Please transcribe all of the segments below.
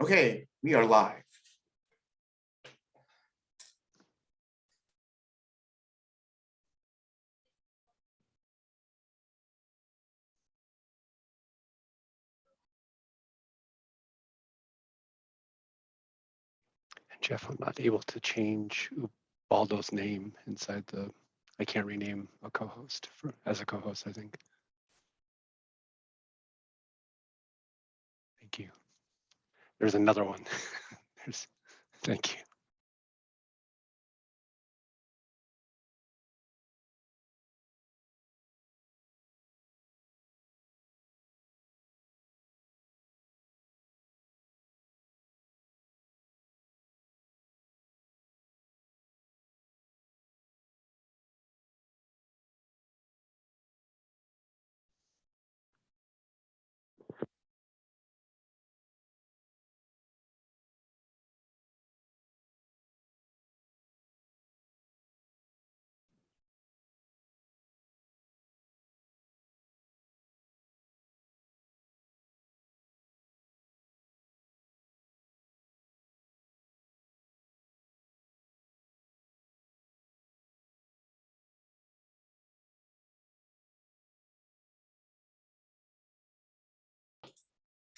Okay, we are live. And Jeff, I'm not able to change Baldo's name inside the, I can't rename a co-host as a co-host, I think. Thank you. There's another one. Thank you.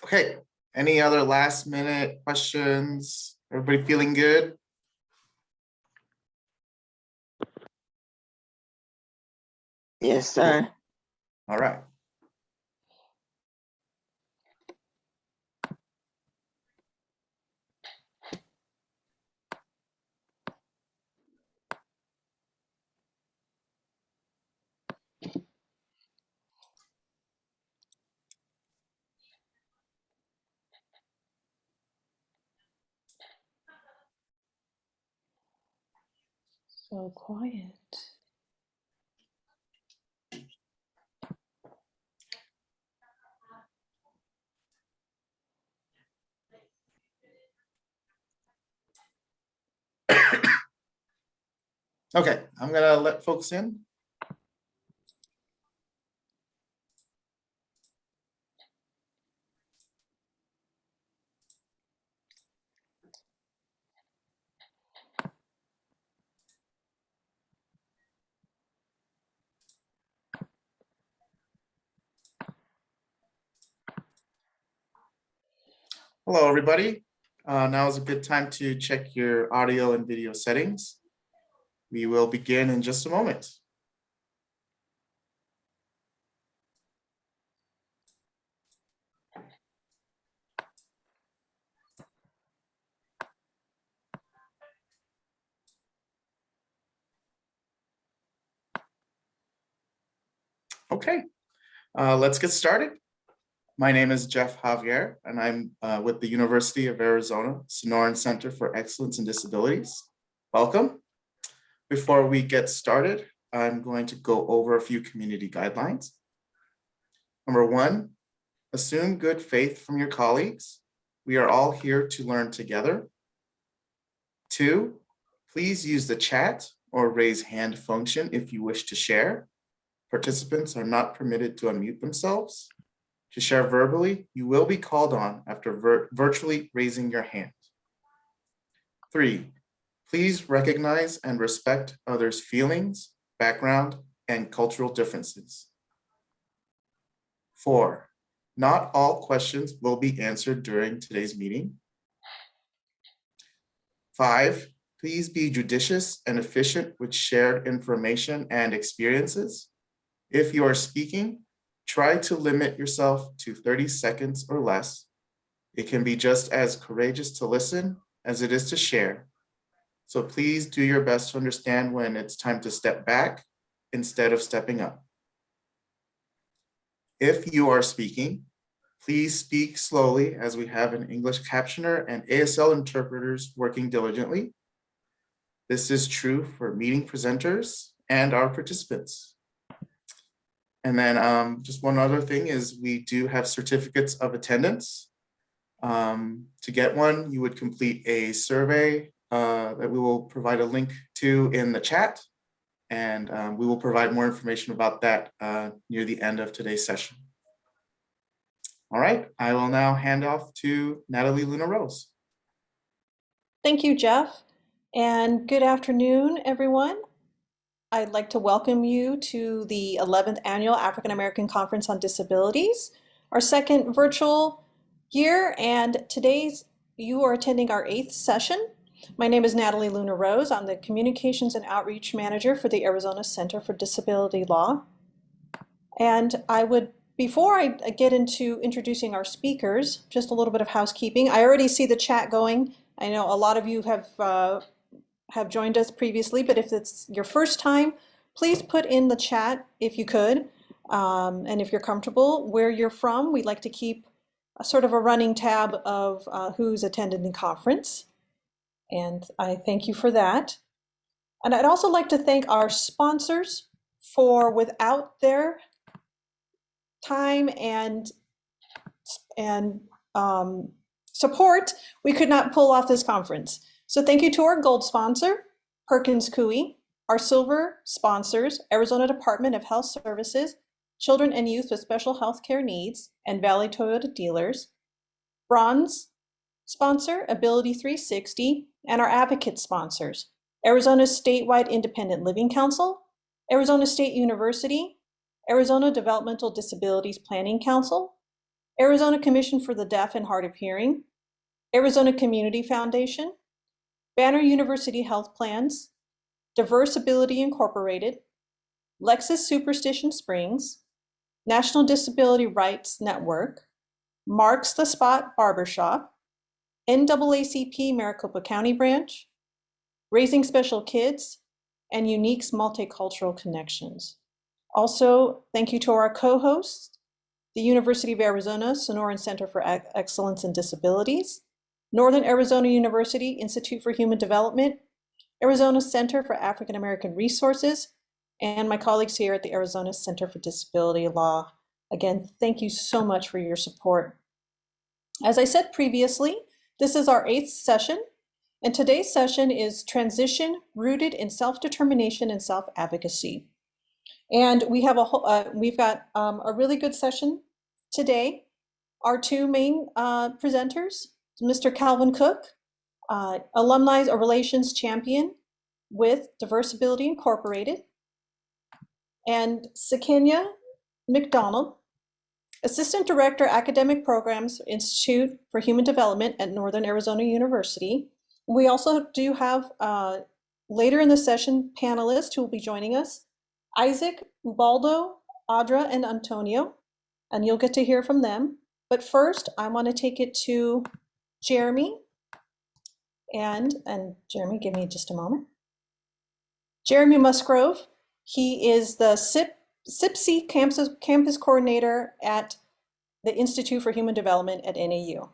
Okay, any other last minute questions? Everybody feeling good? Yes, sir. All right. So quiet. Okay, I'm gonna let folks in. Hello, everybody. Now is a good time to check your audio and video settings. We will begin in just a moment. Okay, let's get started. My name is Jeff Javier, and I'm with the University of Arizona Sonoran Center for Excellence in Disabilities. Welcome. Before we get started, I'm going to go over a few community guidelines. Number one, assume good faith from your colleagues. We are all here to learn together. Two, please use the chat or raise hand function if you wish to share. Participants are not permitted to unmute themselves. To share verbally, you will be called on after virtually raising your hand. Three, please recognize and respect others' feelings, background, and cultural differences. Four, not all questions will be answered during today's meeting. Five, please be judicious and efficient with shared information and experiences. If you are speaking, try to limit yourself to 30 seconds or less. It can be just as courageous to listen as it is to share. So please do your best to understand when it's time to step back instead of stepping up. If you are speaking, please speak slowly as we have an English captioner and ASL interpreters working diligently. This is true for meeting presenters and our participants. And then just one other thing is we do have certificates of attendance. To get one, you would complete a survey that we will provide a link to in the chat. And we will provide more information about that near the end of today's session. All right, I will now hand off to Natalie Luna Rose. Thank you, Jeff, and good afternoon, everyone. I'd like to welcome you to the 11th Annual African American Conference on Disabilities, our second virtual year, and today's you are attending our 8th session. My name is Natalie Luna Rose. I'm the Communications and Outreach Manager for the Arizona Center for Disability Law. And before I get into introducing our speakers, just a little bit of housekeeping. I already see the chat going. I know a lot of you have joined us previously, but if it's your first time, please put in the chat if you could, and if you're comfortable, where you're from. We'd like to keep a sort of a running tab of who's attended the conference, and I thank you for that. And I'd also like to thank our sponsors for without their time and support, we could not pull off this conference. So thank you to our gold sponsor, Perkins Coie, our silver sponsors, Arizona Department of Health Services, Children and Youth with Special Healthcare Needs, and Valley Toyota Dealers, bronze sponsor, Ability 360, and our advocate sponsors, Arizona Statewide Independent Living Council, Arizona State University, Arizona Developmental Disabilities Planning Council, Arizona Commission for the Deaf and Hard of Hearing, Arizona Community Foundation, Banner University Health Plans, Diverse Ability Incorporated, Lexus Superstition Springs, National Disability Rights Network, Marks the Spot Barbershop, NAACP Maricopa County Branch, Raising Special Kids, and Unique's Multicultural Connections. Also, thank you to our co-hosts, the University of Arizona Sonoran Center for Excellence in Disabilities, Northern Arizona University Institute for Human Development, Arizona Center for African American Resources, and my colleagues here at the Arizona Center for Disability Law. Again, thank you so much for your support. As I said previously, this is our 8th session, and today's session is Transition Rooted in Self-Determination and Self-Advocacy. And we've got a really good session today. Our two main presenters, Mr. Calvin Cook, Alumni Relations Champion with Diverse Ability Incorporated, and Sakenya McDonald, Assistant Director, Academic Programs, Institute for Human Development at Northern Arizona University. We also do have, later in the session, panelists who will be joining us, Isaac, Ubaldo, Audra, and Antonio, and you'll get to hear from them. But first, I want to take it to Jeremy, and Jeremy, give me just a moment. Jeremy Musgrove, he is the SIPC campus coordinator at the Institute for Human Development at NAU.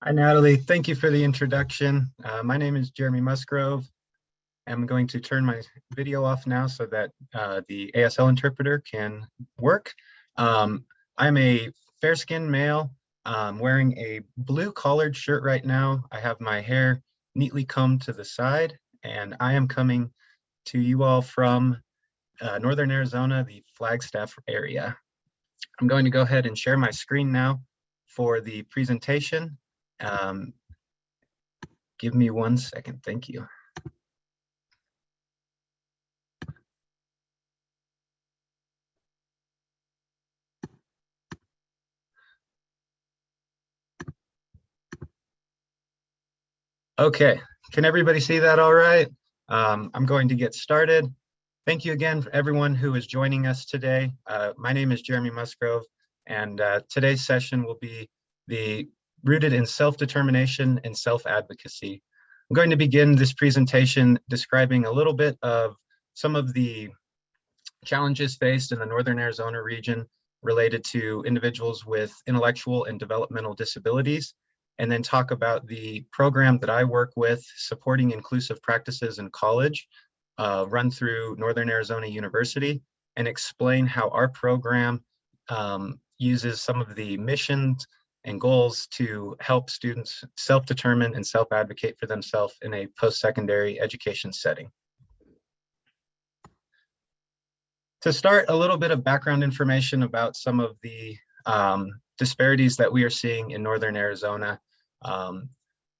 Hi, Natalie. Thank you for the introduction. My name is Jeremy Musgrove. I'm going to turn my video off now so that the ASL interpreter can work. I'm a fair-skinned male wearing a blue collared shirt right now. I have my hair neatly combed to the side, and I am coming to you all from Northern Arizona, the Flagstaff area. I'm going to go ahead and share my screen now for the presentation. Give me 1 second, thank you. Okay, can everybody see that all right? I'm going to get started. Thank you again for everyone who is joining us today. My name is Jeremy Musgrove, and today's session will be the Rooted in Self-Determination and Self-Advocacy. I'm going to begin this presentation describing a little bit of some of the challenges faced in the Northern Arizona region related to individuals with intellectual and developmental disabilities, and then talk about the program that I work with supporting inclusive practices in college, run through Northern Arizona University, and explain how our program uses some of the missions and goals to help students self-determine and self-advocate for themselves in a post-secondary education setting. To start, a little bit of background information about some of the disparities that we are seeing in Northern Arizona.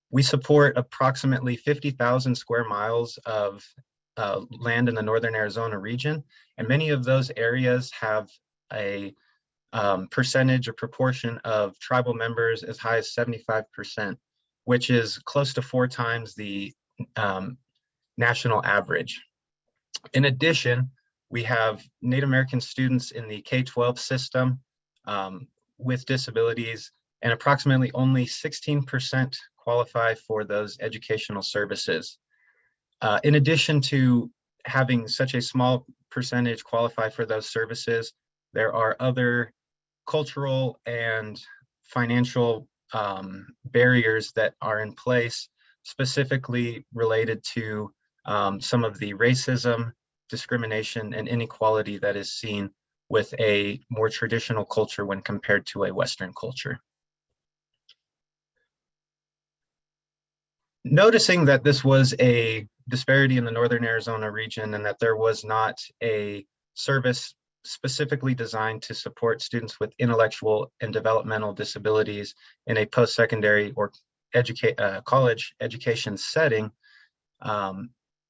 We support approximately 50,000 square miles of land in the Northern Arizona region, and many of those areas have a percentage or proportion of tribal members as high as 75%, which is close to 4 times the national average. In addition, we have Native American students in the K-12 system with disabilities, and approximately only 16% qualify for those educational services. In addition to having such a small percentage qualify for those services, there are other cultural and financial barriers that are in place, specifically related to some of the racism, discrimination, and inequality that is seen with a more traditional culture when compared to a Western culture. Noticing that this was a disparity in the Northern Arizona region and that there was not a service specifically designed to support students with intellectual and developmental disabilities in a post-secondary or college education setting,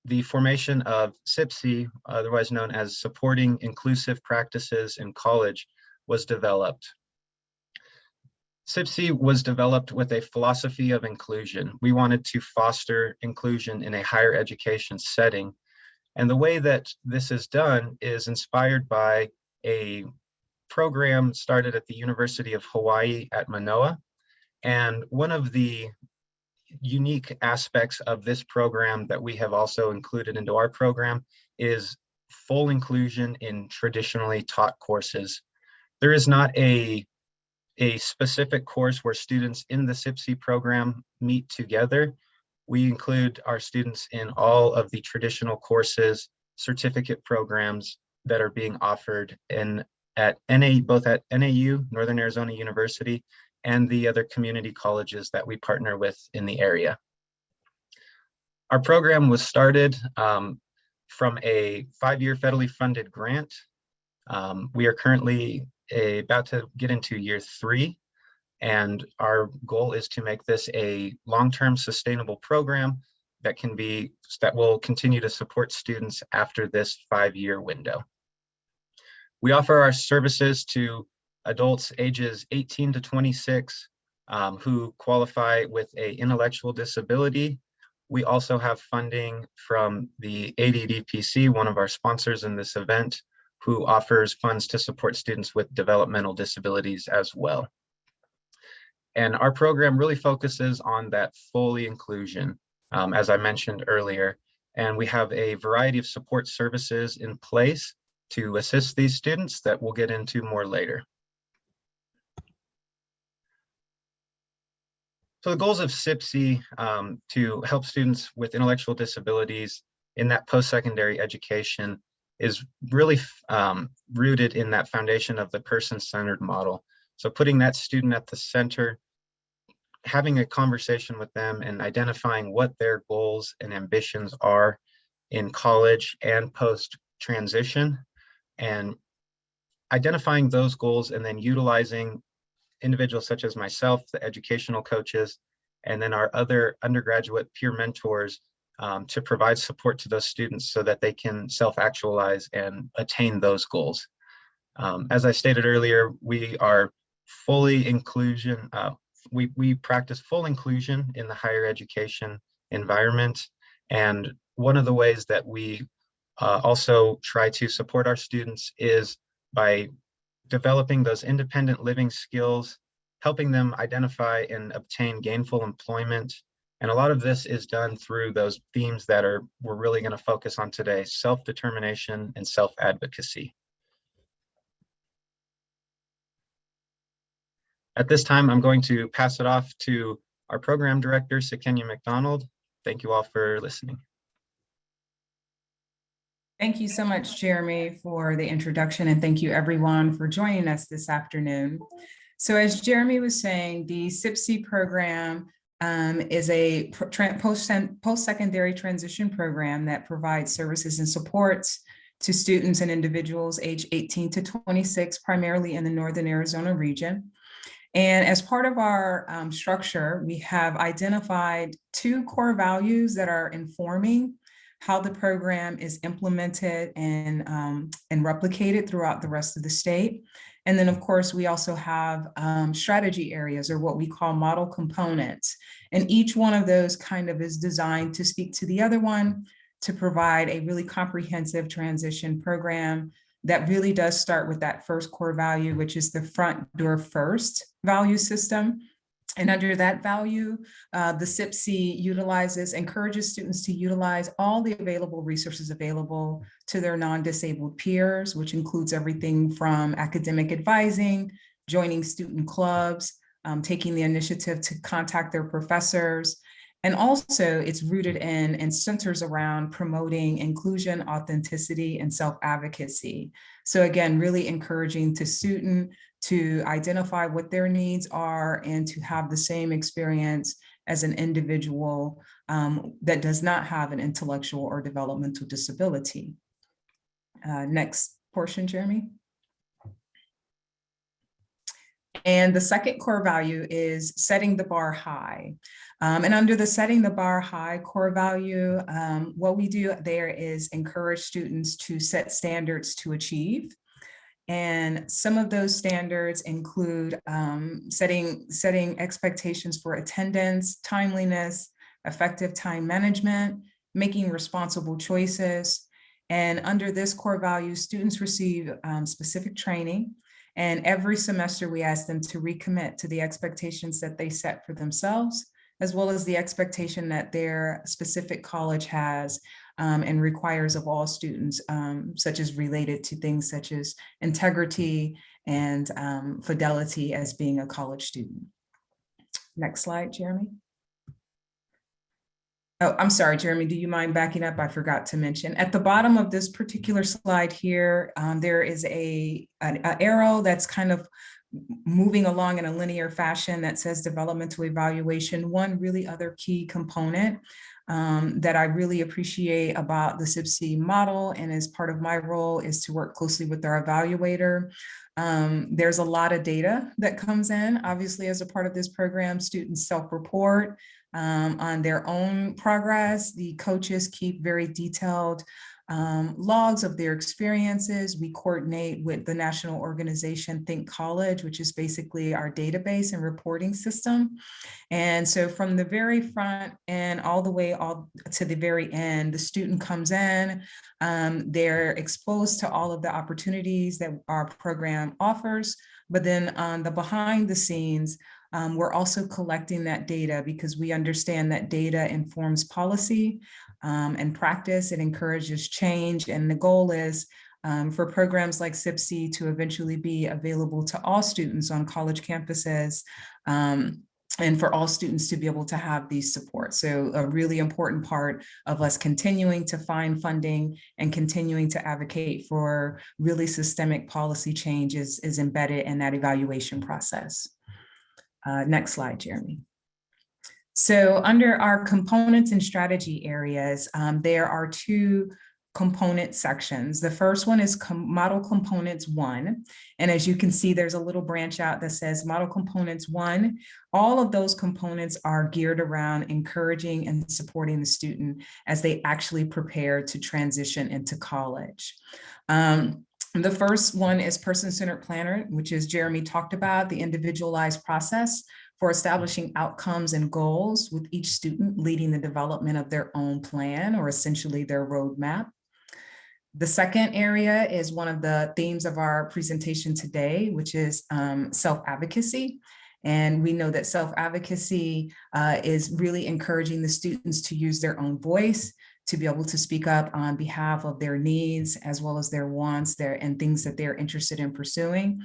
the formation of SIPC, otherwise known as Supporting Inclusive Practices in College, was developed. SIPC was developed with a philosophy of inclusion. We wanted to foster inclusion in a higher education setting. And the way that this is done is inspired by a program started at the University of Hawaii at Manoa. And one of the unique aspects of this program that we have also included into our program is full inclusion in traditionally taught courses. There is not a specific course where students in the SIPC program meet together. We include our students in all of the traditional courses, certificate programs that are being offered both at NAU, Northern Arizona University, and the other community colleges that we partner with in the area. Our program was started from a 5-year federally funded grant. We are currently about to get into year 3, and our goal is to make this a long-term sustainable program that will continue to support students after this 5-year window. We offer our services to adults ages 18 to 26 who qualify with an intellectual disability. We also have funding from the ADDPC, one of our sponsors in this event, who offers funds to support students with developmental disabilities as well. And our program really focuses on that fully inclusion, as I mentioned earlier. And we have a variety of support services in place to assist these students that we'll get into more later. So the goals of SIPC to help students with intellectual disabilities in that post-secondary education is really rooted in that foundation of the person-centered model. So putting that student at the center, having a conversation with them and identifying what their goals and ambitions are in college and post-transition, and identifying those goals and then utilizing individuals such as myself, the educational coaches, and then our other undergraduate peer mentors to provide support to those students so that they can self-actualize and attain those goals. As I stated earlier, we are fully inclusion. We practice full inclusion in the higher education environment. And one of the ways that we also try to support our students is by developing those independent living skills, helping them identify and obtain gainful employment. And a lot of this is done through those themes that we're really going to focus on today: self-determination and self-advocacy. At this time, I'm going to pass it off to our program director, Sakenya McDonald. Thank you all for listening. Thank you so much, Jeremy, for the introduction, and thank you everyone for joining us this afternoon. So as Jeremy was saying, the SIPC program is a post-secondary transition program that provides services and supports to students and individuals aged 18 to 26, primarily in the Northern Arizona region. And as part of our structure, we have identified 2 core values that are informing how the program is implemented and replicated throughout the rest of the state. And then, of course, we also have strategy areas, or what we call model components. And each one of those kind of is designed to speak to the other one, to provide a really comprehensive transition program that really does start with that first core value, which is the front door first value system. And under that value, the SIPC encourages students to utilize all the available resources available to their non-disabled peers, which includes everything from academic advising, joining student clubs, taking the initiative to contact their professors. And also it's rooted in and centers around promoting inclusion, authenticity, and self-advocacy. So again, really encouraging the student to identify what their needs are and to have the same experience as an individual that does not have an intellectual or developmental disability. Next portion, Jeremy. And the second core value is setting the bar high. And under the setting the bar high core value, what we do there is encourage students to set standards to achieve. And some of those standards include setting expectations for attendance, timeliness, effective time management, making responsible choices. And under this core value, students receive specific training. And every semester we ask them to recommit to the expectations that they set for themselves, as well as the expectation that their specific college has and requires of all students, such as related to things such as integrity and fidelity as being a college student. Next slide, Jeremy. Oh, I'm sorry, Jeremy, do you mind backing up? I forgot to mention at the bottom of this particular slide here, there is an arrow that's kind of moving along in a linear fashion that says developmental evaluation. One really other key component that I really appreciate about the SIPC model and as part of my role is to work closely with our evaluator. There's a lot of data that comes in, obviously, as a part of this program. Students self-report on their own progress. The coaches keep very detailed logs of their experiences. We coordinate with the national organization Think College, which is basically our database and reporting system. And so from the very front and all the way to the very end, the student comes in, they're exposed to all of the opportunities that our program offers. But then on the behind the scenes, we're also collecting that data because we understand that data informs policy and practice. It encourages change. And the goal is for programs like SIPC to eventually be available to all students on college campuses and for all students to be able to have these supports. So a really important part of us continuing to find funding and continuing to advocate for really systemic policy change is embedded in that evaluation process. Next slide, Jeremy. So under our components and strategy areas, there are 2 component sections. The first one is Model Components 1. And as you can see, there's a little branch out that says Model Components 1. All of those components are geared around encouraging and supporting the student as they actually prepare to transition into college. The first one is Person-Centered Planner, which is Jeremy talked about, the individualized process for establishing outcomes and goals with each student leading the development of their own plan or essentially their roadmap. The second area is one of the themes of our presentation today, which is self-advocacy. And we know that self-advocacy is really encouraging the students to use their own voice, to be able to speak up on behalf of their needs, as well as their wants, and things that they're interested in pursuing.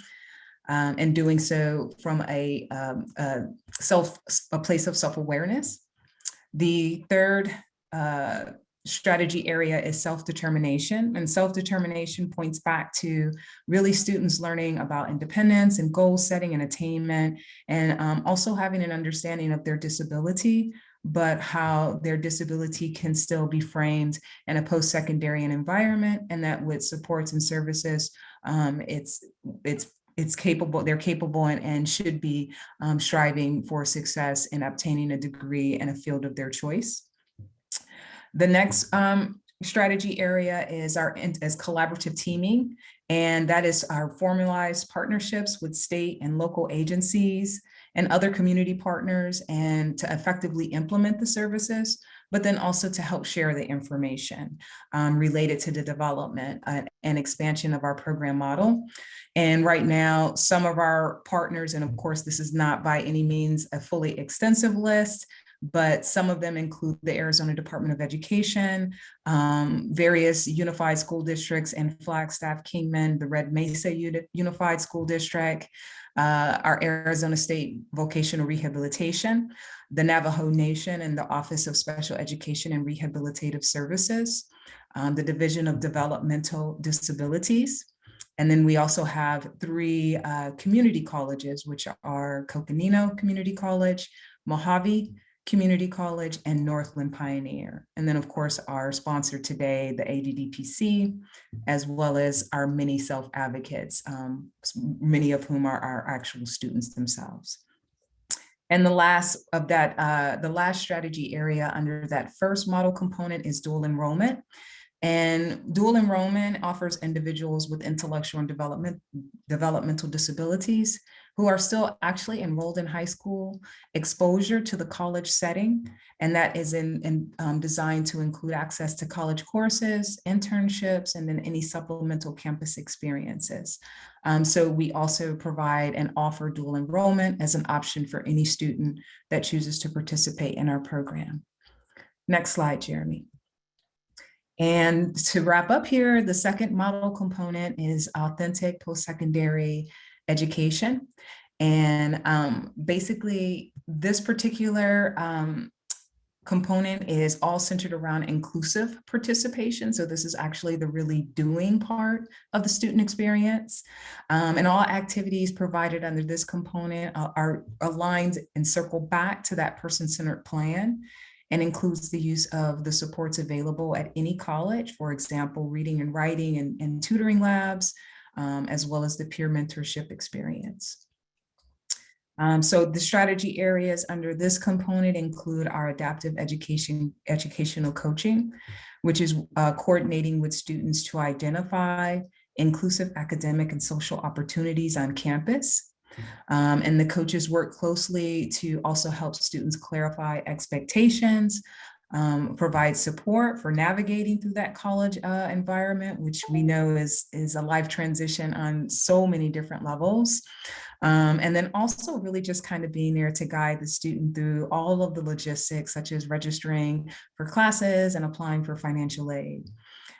And doing so from a place of self-awareness. The third strategy area is self-determination, and self-determination points back to really students learning about independence and goal setting and attainment, and also having an understanding of their disability but how their disability can still be framed in a post-secondary environment, and that with supports and services, it's capable, they're capable and should be striving for success in obtaining a degree in a field of their choice. The next strategy area is collaborative teaming, and that is our formalized partnerships with state and local agencies and other community partners, and to effectively implement the services, but then also to help share the information related to the development and expansion of our program model. And right now, some of our partners, and of course, this is not by any means a fully extensive list, but some of them include the Arizona Department of Education, various unified school districts in Flagstaff, Kingman, the Red Mesa Unified School District, our Arizona State Vocational Rehabilitation, the Navajo Nation and the Office of Special Education and Rehabilitative Services, the Division of Developmental Disabilities. And then we also have 3 community colleges, which are Coconino Community College, Mojave Community College, and Northland Pioneer. And then of course, our sponsor today, the ADDPC, as well as our many self-advocates, many of whom are our actual students themselves. And the last strategy area under that first model component is dual enrollment. And dual enrollment offers individuals with intellectual and developmental disabilities who are still actually enrolled in high school exposure to the college setting. And that is designed to include access to college courses, internships, and then any supplemental campus experiences. So we also provide and offer dual enrollment as an option for any student that chooses to participate in our program. Next slide, Jeremy. And to wrap up here, the second model component is authentic post-secondary education. And basically, this particular component is all centered around inclusive participation. So this is actually the really doing part of the student experience. And all activities provided under this component are aligned and circle back to that person-centered plan, and includes the use of the supports available at any college, for example, reading and writing and tutoring labs, as well as the peer mentorship experience. So the strategy areas under this component include our adaptive educational coaching, which is coordinating with students to identify inclusive academic and social opportunities on campus. And the coaches work closely to also help students clarify expectations, provide support for navigating through that college environment, which we know is a life transition on so many different levels. And then also really just kind of being there to guide the student through all of the logistics, such as registering for classes and applying for financial aid.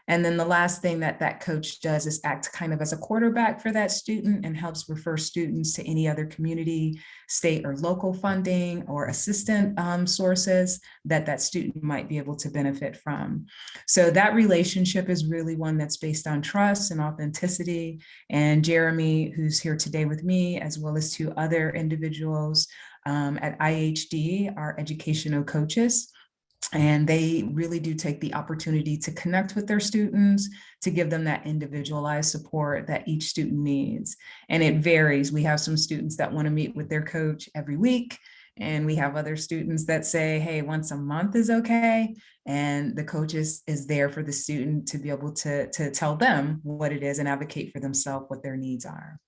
And then the last thing that coach does is act kind of as a quarterback for that student and helps refer students to any other community, state, or local funding or assistant sources that student might be able to benefit from. So that relationship is really one that's based on trust and authenticity. And Jeremy, who's here today with me, as well as 2 other individuals at IHD, our educational coaches, and they really do take the opportunity to connect with their students, to give them that individualized support that each student needs. And it varies. We have some students that want to meet with their coach every week, and we have other students that say, hey, once a month is okay. And the coach is there for the student to be able to tell them what it is and advocate for themselves what their needs are.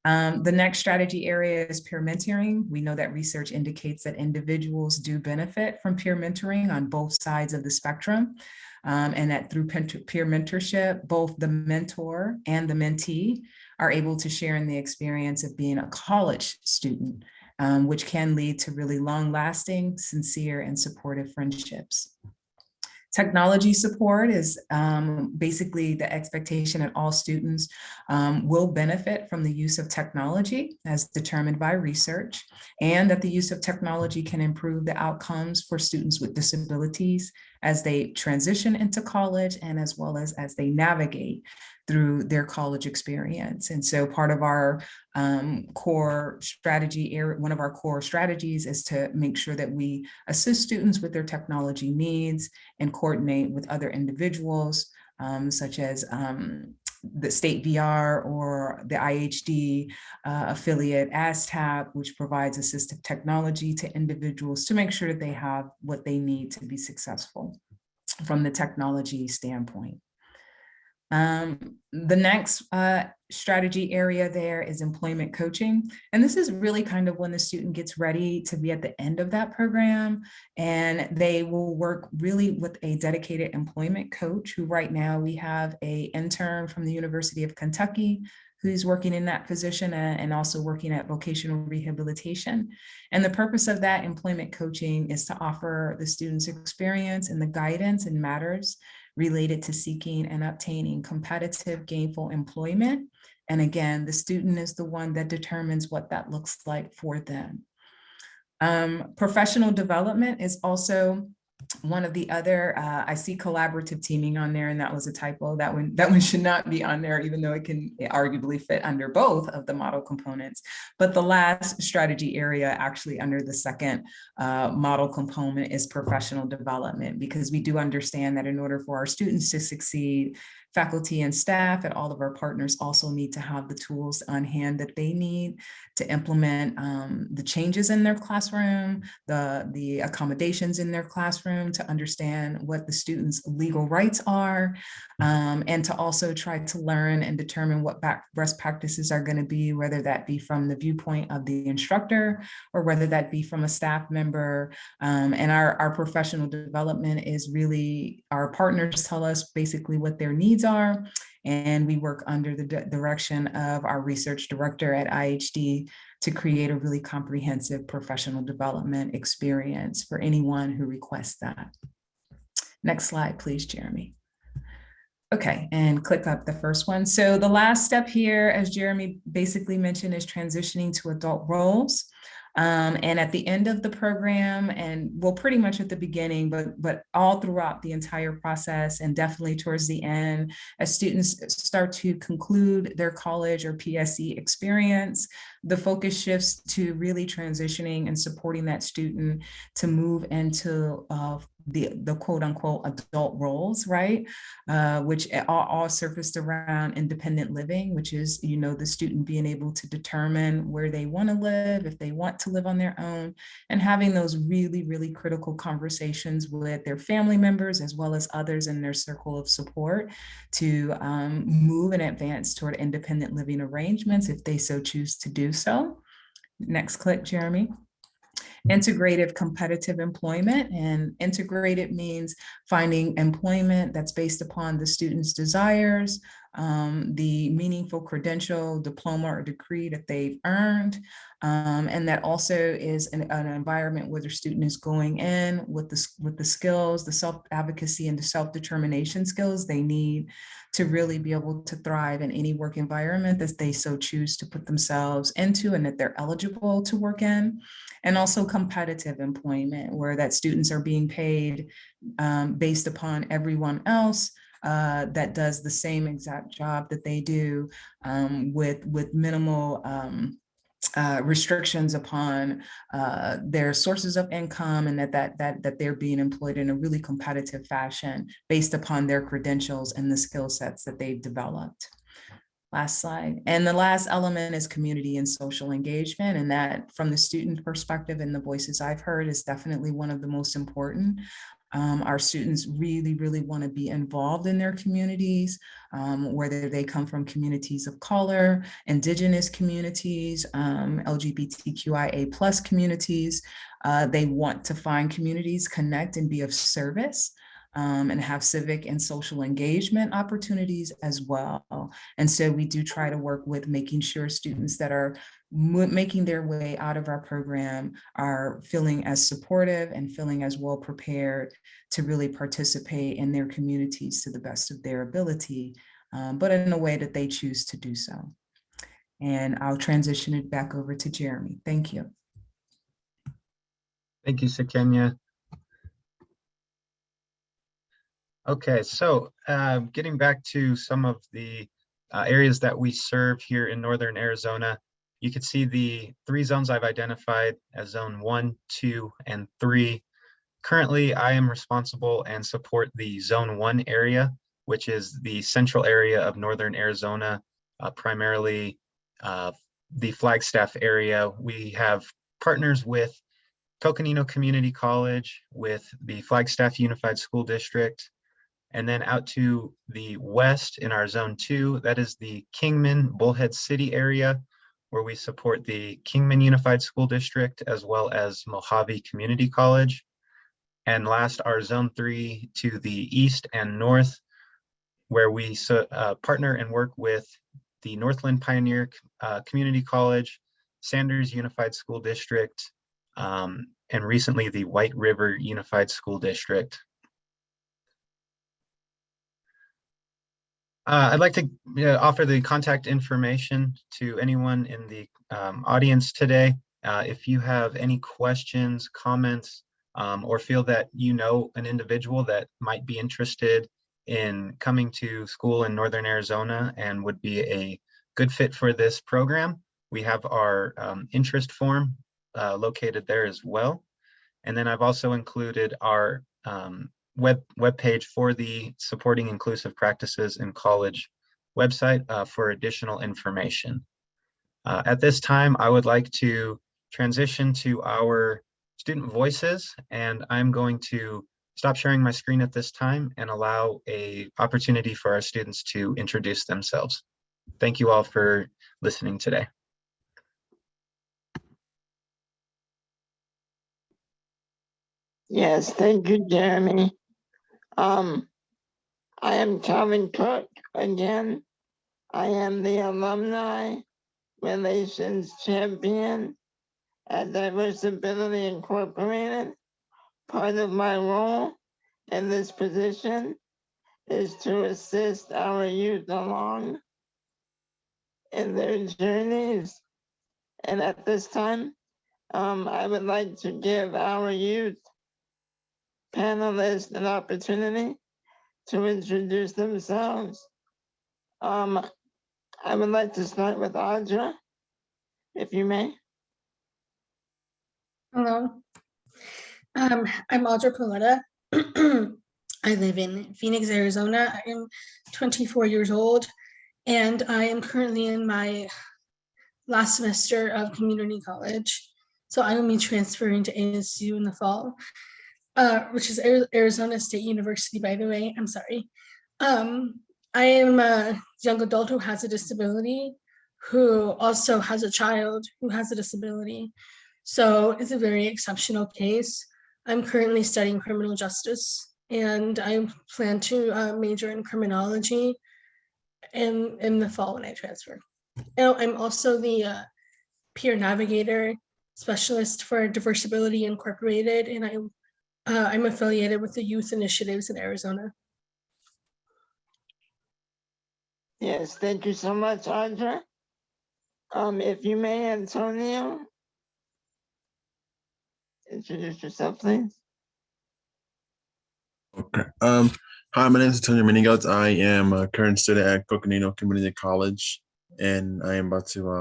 The next strategy area is peer mentoring. We know that research indicates that individuals do benefit from peer mentoring on both sides of the spectrum, and that through peer mentorship, both the mentor and the mentee are able to share in the experience of being a college student, which can lead to really long-lasting, sincere, and supportive friendships. Technology support is basically the expectation that all students will benefit from the use of technology as determined by research, and that the use of technology can improve the outcomes for students with disabilities as they transition into college and as well as they navigate through their college experience. And so part of our core strategy area, one of our core strategies is to make sure that we assist students with their technology needs and coordinate with other individuals, such as the State VR or the IHD affiliate ASTAP, which provides assistive technology to individuals to make sure that they have what they need to be successful from the technology standpoint. The next strategy area there is employment coaching. And this is really kind of when the student gets ready to be at the end of that program, and they will work really with a dedicated employment coach, who right now we have an intern from the University of Kentucky who's working in that position and also working at vocational rehabilitation. And the purpose of that employment coaching is to offer the students experience and the guidance in matters related to seeking and obtaining competitive, gainful employment. And again, the student is the one that determines what that looks like for them. Professional development is also one of the other, I see collaborative teaming on there, and that was a typo. That one should not be on there, even though it can arguably fit under both of the model components. But the last strategy area actually under the second model component is professional development, because we do understand that in order for our students to succeed, faculty and staff at all of our partners also need to have the tools on hand that they need to implement the changes in their classroom, the accommodations in their classroom, to understand what the students' legal rights are, and to also try to learn and determine what best practices are going to be, whether that be from the viewpoint of the instructor or whether that be from a staff member. And our professional development is really, our partners tell us basically what their needs are, and we work under the direction of our research director at IHD to create a really comprehensive professional development experience for anyone who requests that. Next slide, please, Jeremy. Okay, and click up the first one. So the last step here, as Jeremy basically mentioned, is transitioning to adult roles. And at the end of the program, and well, pretty much at the beginning, but all throughout the entire process, and definitely towards the end, as students start to conclude their college or PSE experience, the focus shifts to really transitioning and supporting that student to move into the quote unquote adult roles, right? Which all surfaced around independent living, which is, you know, the student being able to determine where they want to live, if they want to live on their own, and having those really, really critical conversations with their family members as well as others in their circle of support to move and advance toward independent living arrangements if they so choose to do so. Next click, Jeremy. Integrative competitive employment, and integrated means finding employment that's based upon the student's desires, the meaningful credential, diploma, or degree that they've earned, and that also is an environment where the student is going in with the skills, the self-advocacy and the self-determination skills they need to really be able to thrive in any work environment that they so choose to put themselves into and that they're eligible to work in. And also competitive employment, where that students are being paid based upon everyone else that does the same exact job that they do, with minimal restrictions upon their sources of income, and that they're being employed in a really competitive fashion based upon their credentials and the skill sets that they've developed. Last slide. And the last element is community and social engagement. And that, from the student perspective and the voices I've heard, is definitely one of the most important. Our students really, really want to be involved in their communities, whether they come from communities of color, indigenous communities, LGBTQIA+ communities. They want to find communities, connect, and be of service. And have civic and social engagement opportunities as well. And so we do try to work with making sure students that are making their way out of our program are feeling as supportive and feeling as well prepared to really participate in their communities to the best of their ability, but in a way that they choose to do so. And I'll transition it back over to Jeremy. Thank you. Thank you, Sakenya. Okay, so getting back to some of the areas that we serve here in Northern Arizona. You can see the 3 zones I've identified as zone 1, 2, and 3. Currently, I am responsible and support the zone 1 area, which is the central area of Northern Arizona, primarily the Flagstaff area. We have partners with Coconino Community College, with the Flagstaff Unified School District, and then out to the west in our zone 2, that is the Kingman Bullhead City area, where we support the Kingman Unified School District as well as Mojave Community College. And last, our zone 3 to the east and north, where we partner and work with the Northland Pioneer Community College, Sanders Unified School District, and recently the White River Unified School District. I'd like to offer the contact information to anyone in the audience today. If you have any questions, comments, or feel that you know an individual that might be interested in coming to school in Northern Arizona and would be a good fit for this program, we have our interest form located there as well. And then I've also included our web page for the Supporting Inclusive Practices in College website for additional information. At this time, I would like to transition to our student voices, and I'm going to stop sharing my screen at this time and allow an opportunity for our students to introduce themselves. Thank you all for listening today. Yes, thank you, Jeremy. I am Calvin Cook again. I am the Alumni Relations Champion at Diversibility Incorporated. Part of my role in this position is to assist our youth along in their journeys. And at this time, I would like to give our youth panelists an opportunity to introduce themselves. I would like to start with Audra, if you may. Hello, I'm Audra Paletta. I live in Phoenix, Arizona. I am 24 years old, and I am currently in my last semester of community college. So I will be transferring to ASU in the fall, which is Arizona State University, by the way. I'm sorry. I am a young adult who has a disability, who also has a child who has a disability. So it's a very exceptional case. I'm currently studying criminal justice, and I plan to major in criminology in the fall when I transfer. I'm also the peer navigator specialist for Diversibility Incorporated, and I'm affiliated with the youth initiatives in Arizona. Yes, thank you so much, Audra. If you may, Antonio, introduce yourself, please. Okay. Hi, my name is Antonio Minigots. I am a current student at Coconino Community College, and I am about to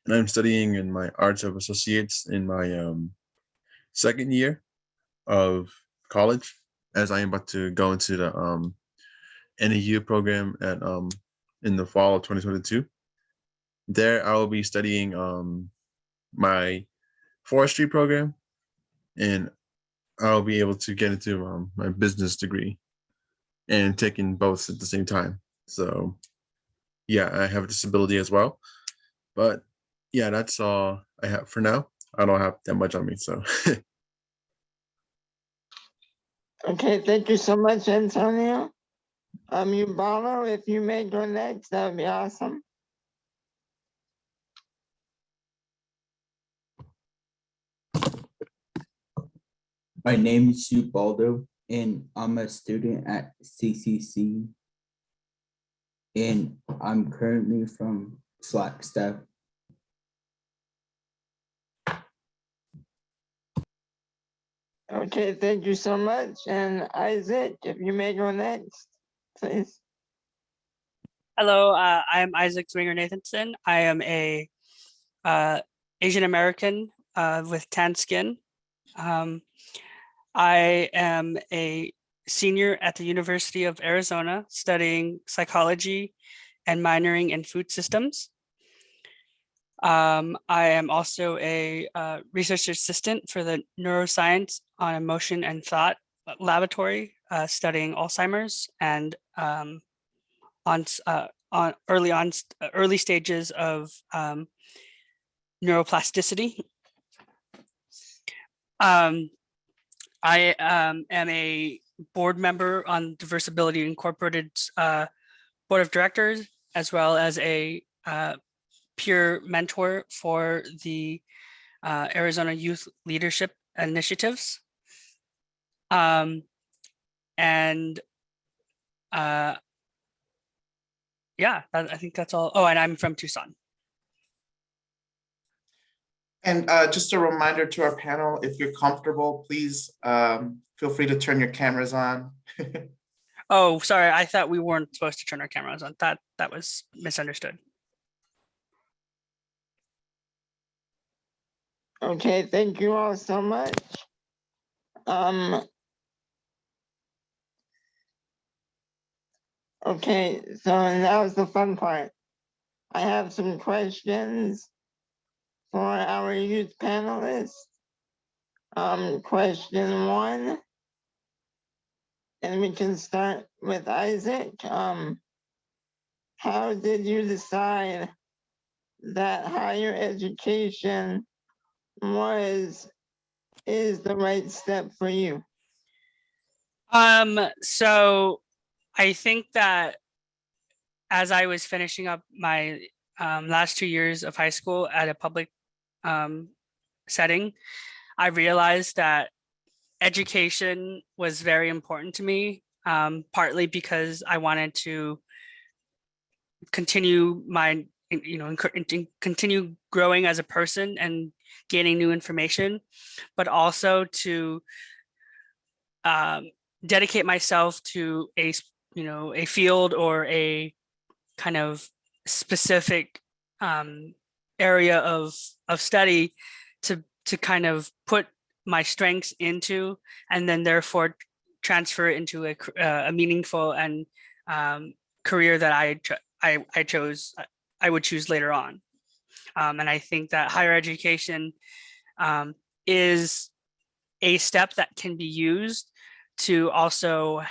and I'm studying in my Arts of Associates in my second year of college, as I am about to go into the NEU program at in the fall of 2022. There, I will be studying my forestry program, and I'll be able to get into my business degree and taking both at the same time. So yeah, I have a disability as well, but yeah, that's all I have for now. I don't have that much on me, so. Okay, thank you so much, Antonio. Yubalo, if you may go next, that would be awesome. My name is Baldo, and I'm a student at CCC, and I'm currently from Flagstaff. Okay, thank you so much. And Isaac, if you may go next, please. Hello, I'm Isaac Zwinger Nathanson. I am a Asian American with tan skin. I am a senior at the University of Arizona studying psychology and minoring in food systems. I am also a research assistant for the Neuroscience on Emotion and Thought Laboratory, studying Alzheimer's and early stages of neuroplasticity. I am a board member on Diversibility Incorporated's board of directors, as well as a peer mentor for the Arizona Youth Leadership Initiatives. Yeah, I think that's all. Oh, and I'm from Tucson. And just a reminder to our panel, if you're comfortable, please feel free to turn your cameras on. Oh, sorry, I thought we weren't supposed to turn our cameras on. That was misunderstood. Okay, thank you all so much. Okay, so now's the fun part. I have some questions for our youth panelists. Question 1, and we can start with Isaac. How did you decide that higher education is the right step for you? So I think that as I was finishing up my last 2 years of high school at a public setting, I realized that education was very important to me, partly because I wanted to continue my, continue growing as a person and gaining new information, but also to dedicate myself to a field or a kind of specific area of study to kind of put my strengths into, and then therefore transfer it into a meaningful and career that I would choose later on. And I think that higher education is a step that can be used to also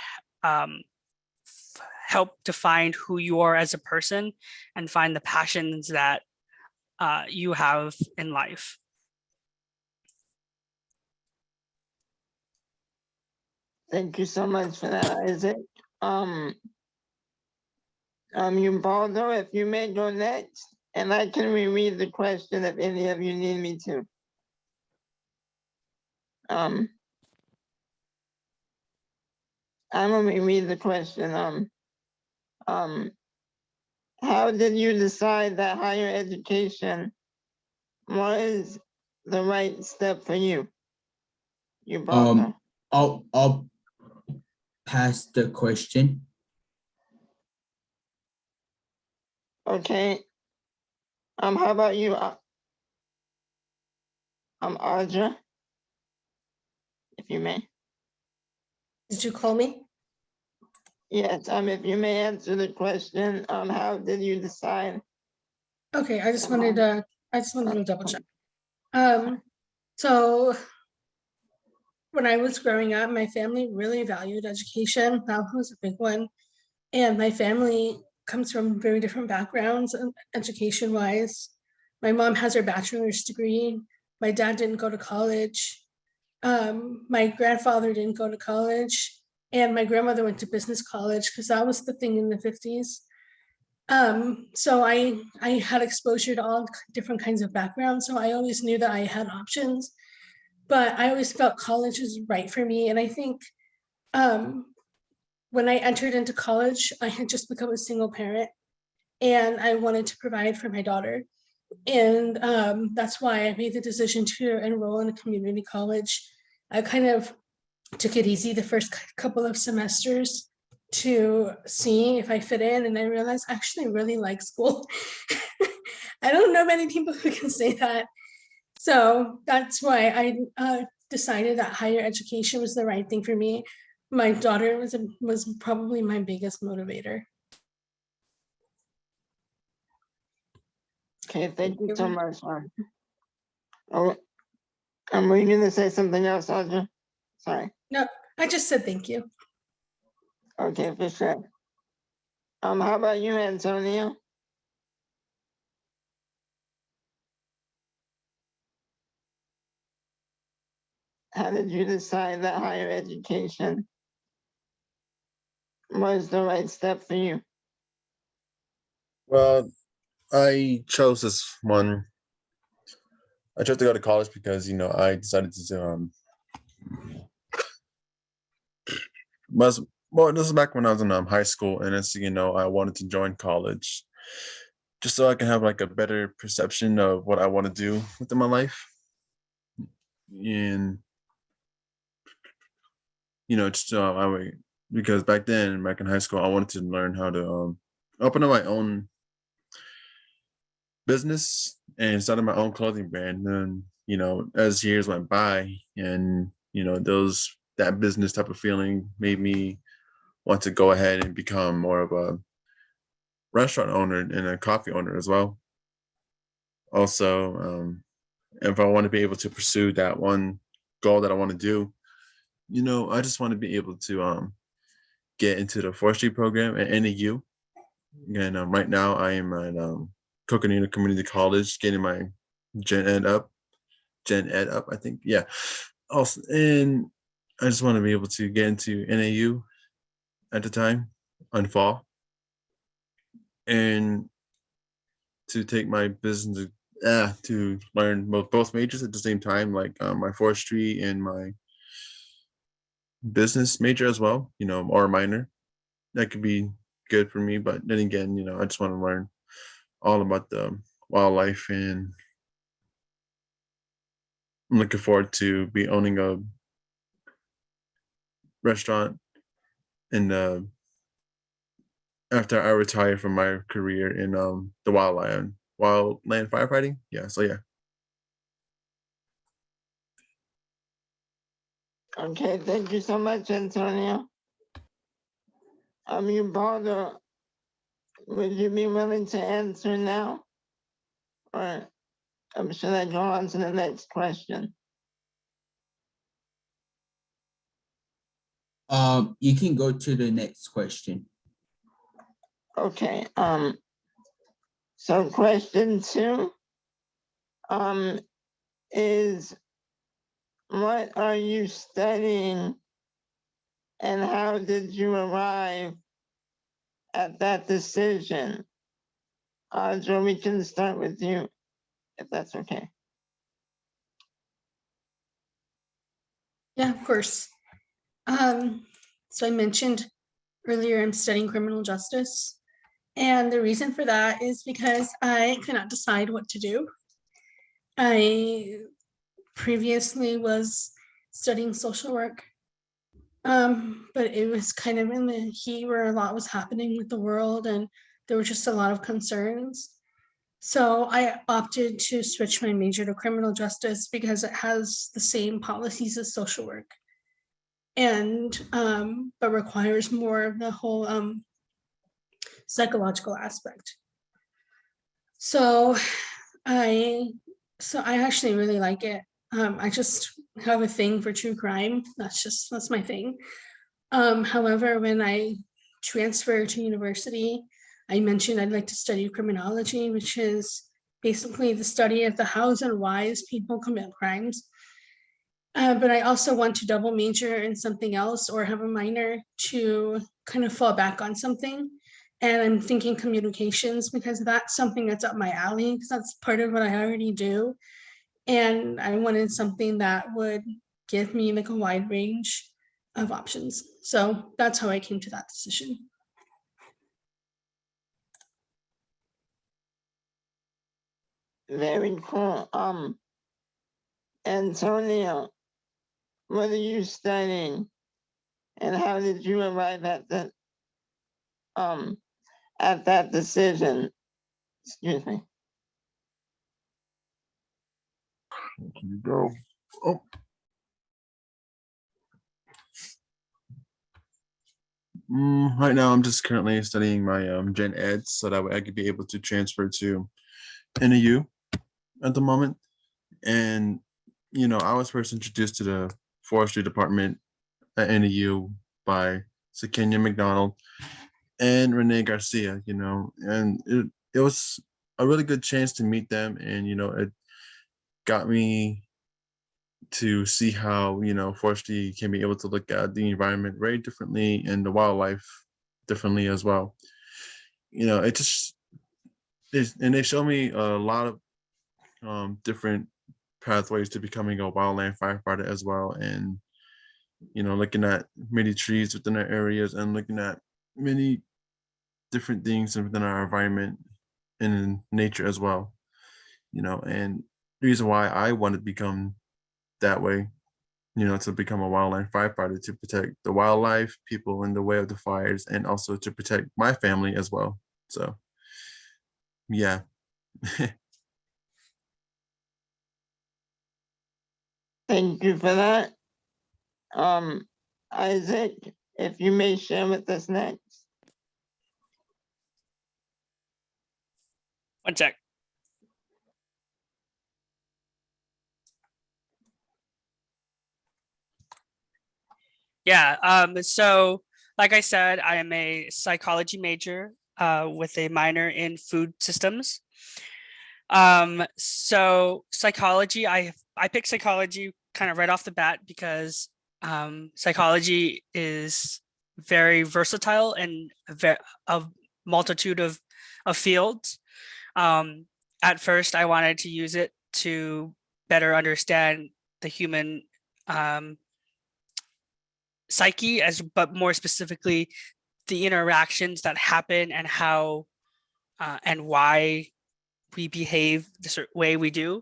help define who you are as a person and find the passions that you have in life. Thank you so much for that, Isaac. Ubaldo, if you may go next, and I can reread the question if any of you need me to. I'm gonna reread the question. How did you decide that higher education was the right step for you? Ubaldo. I'll pass the question. Okay. How about you? Audra, if you may. Did you call me? Yes, if you may answer the question, how did you decide? Okay, I just wanted to double check. So when I was growing up, my family really valued education. That was a big one. And my family comes from very different backgrounds education-wise. My mom has her bachelor's degree. My dad didn't go to college. My grandfather didn't go to college. And my grandmother went to business college because that was the thing in the 50s. So I had exposure to all different kinds of backgrounds. So I always knew that I had options, but I always felt college was right for me. And I think when I entered into college, I had just become a single parent and I wanted to provide for my daughter. And that's why I made the decision to enroll in a community college. I kind of took it easy the first couple of semesters to see if I fit in, and I realized I actually really like school. I don't know many people who can say that. So that's why I decided that higher education was the right thing for me. My daughter was probably my biggest motivator. Okay, thank you so much. Oh, were you gonna say something else, Audra? Sorry. No, I just said thank you. Okay, for sure. How about you, Antonio? How did you decide that higher education was the right step for you? Well, I chose this one. I chose to go to college because I decided to was well, this is back when I was in high school, and I wanted to join college just so I can have like a better perception of what I want to do within my life, and just because back in high school, I wanted to learn how to open up my own business and started my own clothing brand. And as years went by, and that business type of feeling made me want to go ahead and become more of a restaurant owner and a coffee owner as well. Also, if I want to be able to pursue that one goal that I want to do, I just want to be able to get into the forestry program at NAU. And right now I am at Coconino Community College getting my Gen Ed up, I think. Yeah. Also, and I just want to be able to get into NAU at the time on fall, and to take my business to learn both majors at the same time, like my forestry and my business major as well, or minor. That could be good for me. But then again, I just want to learn all about the wildlife, and I'm looking forward to be owning a restaurant in after I retire from my career in the wildland firefighting. Yeah, so yeah. Okay, thank you so much, Antonio. You Baldo, would you be willing to answer now? Or should I go on to the next question? You can go to the next question. Okay, so question 2 is, what are you studying and how did you arrive at that decision? Audra, we can start with you, if that's okay. Yeah, of course. So I mentioned earlier I'm studying criminal justice. And the reason for that is because I cannot decide what to do. I previously was studying social work, but it was kind of in the heat where a lot was happening with the world and there were just a lot of concerns. So I opted to switch my major to criminal justice because it has the same policies as social work, and but requires more of the whole psychological aspect. So I actually really like it. I just have a thing for true crime. That's my thing. However, when I transferred to university, I mentioned I'd like to study criminology, which is basically the study of the hows and whys people commit crimes. But I also want to double major in something else or have a minor to kind of fall back on something. And I'm thinking communications because that's something that's up my alley, because that's part of what I already do. And I wanted something that would give me like a wide range of options. So that's how I came to that decision. Very cool. Antonio, what are you studying and how did you arrive at at that decision. Excuse me. Here you go. Oh. Right now, I'm just currently studying my Gen Ed, so that way I could be able to transfer to NAU at the moment. And I was first introduced to the forestry department at NAU by Sakenya McDonald and Renee Garcia. And it was a really good chance to meet them, and it got me to see how forestry can be able to look at the environment very differently and the wildlife differently as well. It just and they show me a lot of different pathways to becoming a wildland firefighter as well, and looking at many trees within our areas and looking at many different things within our environment and in nature as well. And the reason why I want to become that way, to become a wildland firefighter, to protect the wildlife, people in the way of the fires, and also to protect my family as well. So, yeah. Thank you for that. Isaac, if you may share with us next. One sec. Yeah, so like I said, I am a psychology major with a minor in food systems. So psychology, I picked psychology kind of right off the bat because psychology is very versatile and a multitude of fields. At first, I wanted to use it to better understand the human psyche, but more specifically, the interactions that happen and how and why we behave the certain way we do,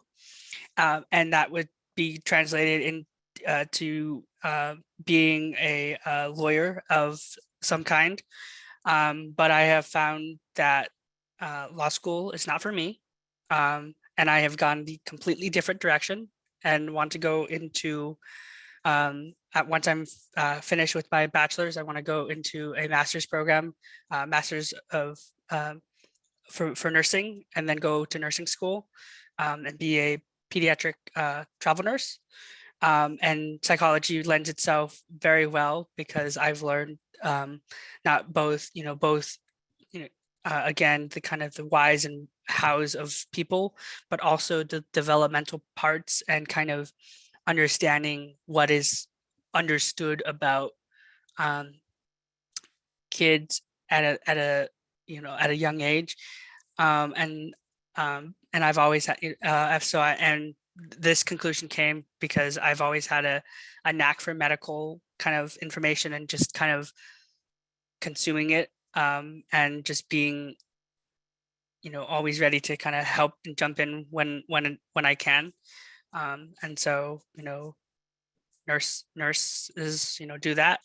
and that would be translated in to being a lawyer of some kind. But I have found that law school is not for me, and I have gone the completely different direction and want to go into once I'm finished with my bachelor's, I want to go into a master's program, master's of for nursing, and then go to nursing school and be a pediatric travel nurse. And psychology lends itself very well because I've learned not both, again, the kind of the whys and hows of people, but also the developmental parts and kind of understanding what is understood about kids at a young age, and I've always had and this conclusion came because I've always had a knack for medical kind of information and just kind of consuming it, and just being always ready to kind of help and jump in when I can, and so nurses do that.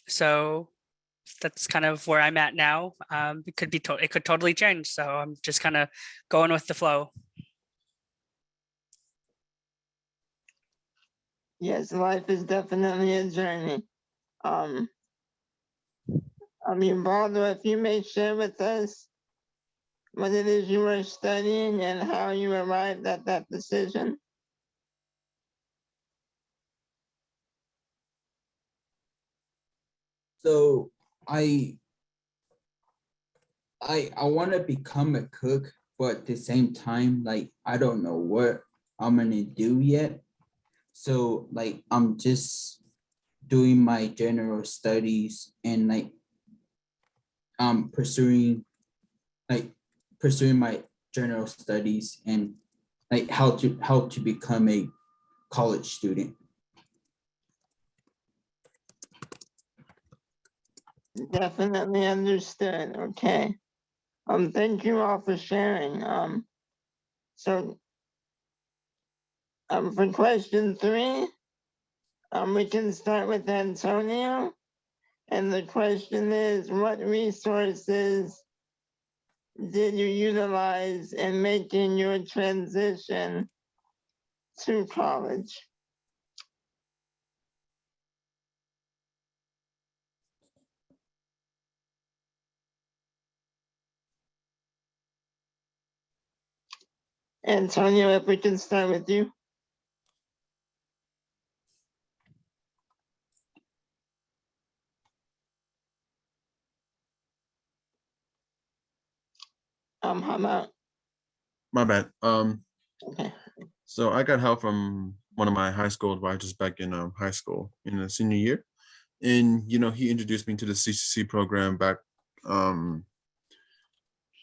So that's kind of where I'm at now. It could totally change, so I'm just kind of going with the flow. Yes, life is definitely a journey. Baldo, if you may share with us what it is you were studying and how you arrived at that decision. So I want to become a cook, but at the same time, like, I don't know what I'm gonna do yet. So like, I'm just doing my general studies and like pursuing my general studies and like how to become a college student. Definitely understood. Okay. Thank you all for sharing. So for question 3, we can start with Antonio. And the question is, what resources did you utilize in making your transition to college? Antonio, if we can start with you. How about, My bad. okay, So I got help from one of my high school advisors back in high school in the senior year. And he introduced me to the CCC program back.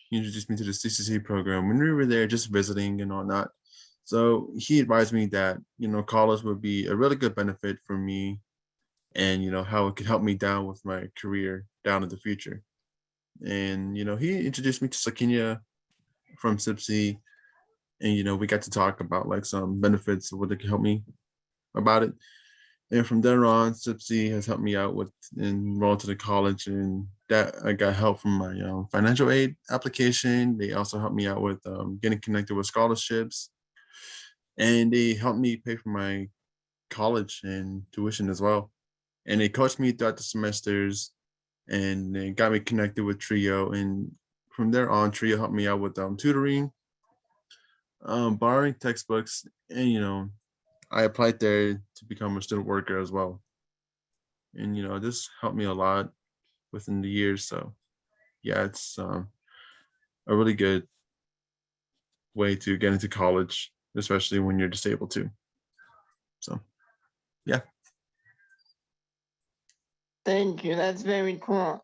He introduced me to the CCC program when we were there just visiting and whatnot. So he advised me that college would be a really good benefit for me, and how it could help me down with my career down in the future. And he introduced me to Sakinia from SIPSI, and we got to talk about like some benefits of what it could help me about it. And from there on, SIPSI has helped me out with enroll to the college, and that I got help from my financial aid application. They also helped me out with getting connected with scholarships, and they helped me pay for my college and tuition as well. And they coached me throughout the semesters, and they got me connected with Trio. And from there on, Trio helped me out with tutoring, borrowing textbooks, and I applied there to become a student worker as well. And this helped me a lot within the years. So yeah, it's a really good way to get into college, especially when you're disabled too. So yeah. thank you, that's very cool.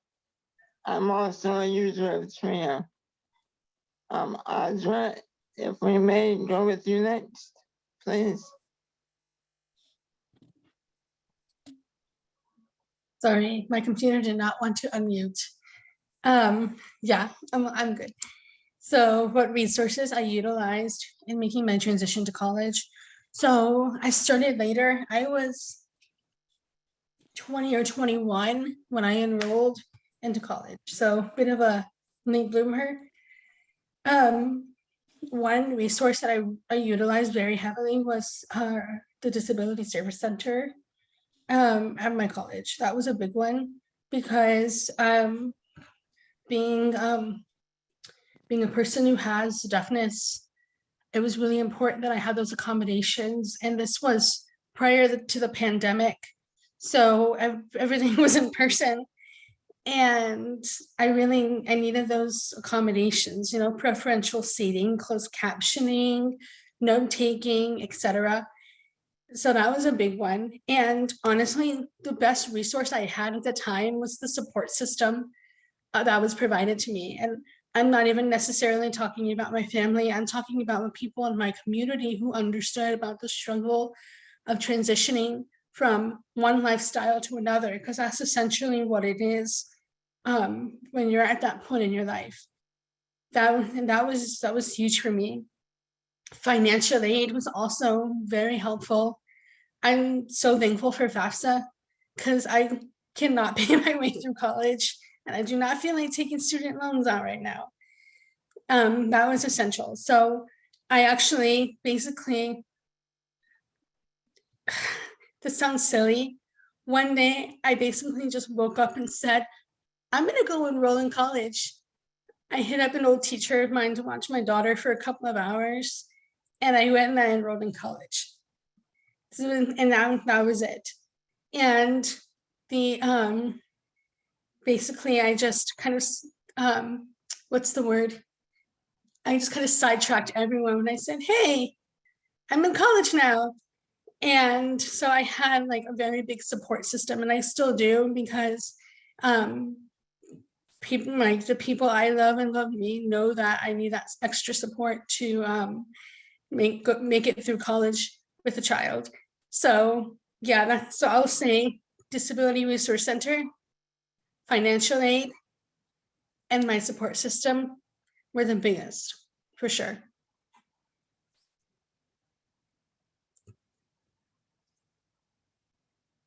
I'm also a user of Trio. Audra, if we may go with you next, please. Sorry, my computer did not want to unmute. Yeah, I'm good. So what resources I utilized in making my transition to college? So I started later. I was 20 or 21 when I enrolled into college. So a bit of a late bloomer. One resource that I utilized very heavily was the Disability Service Center at my college. That was a big one because being a person who has deafness, it was really important that I had those accommodations. And this was prior to the pandemic. So everything was in person. And I needed those accommodations, preferential seating, closed captioning, note taking, etc. So that was a big one. And honestly, the best resource I had at the time was the support system that was provided to me. And I'm not even necessarily talking about my family. I'm talking about the people in my community who understood about the struggle of transitioning from one lifestyle to another, because that's essentially what it is when you're at that point in your life. That was huge for me. Financial aid was also very helpful. I'm so thankful for FAFSA because I cannot pay my way through college, and I do not feel like taking student loans out right now. That was essential. So I actually basically, this sounds silly. One day I basically just woke up and said, I'm gonna go enroll in college. I hit up an old teacher of mine to watch my daughter for a couple of hours, and I went and I enrolled in college. So, and that was it. And the basically I just kind of what's the word? I just kind of sidetracked everyone when I said, hey, I'm in college now. And so I had like a very big support system, and I still do, because people, like the people I love and love me, know that I need that extra support to make it through college with a child. So yeah, so I'll say Disability Resource Center, financial aid, and my support system were the biggest, for sure.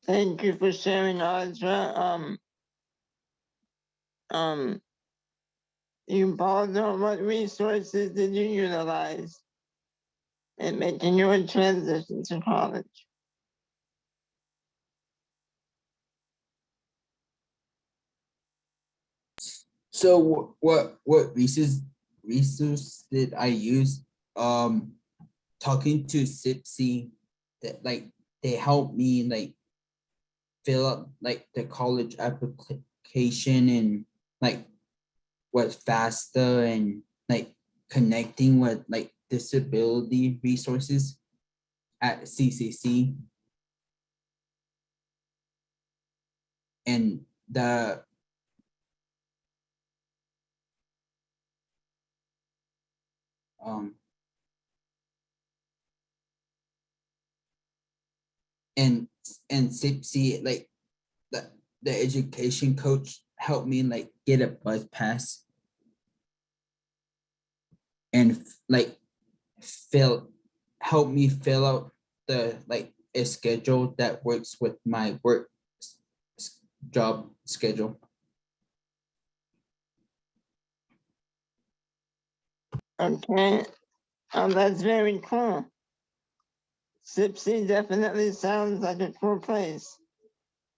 Thank you for sharing, Audra. You both know what resources did you utilize in making your transition to college? So what resource did I use? Talking to SIPSI, that like they helped me like fill up like the college application and like was faster and like connecting with like disability resources at CCC. And the and SIPSI, like the education coach helped me like get a bus pass and like help me fill out the like a schedule that works with my work job schedule. Okay, that's very cool. SIPSI definitely sounds like a cool place.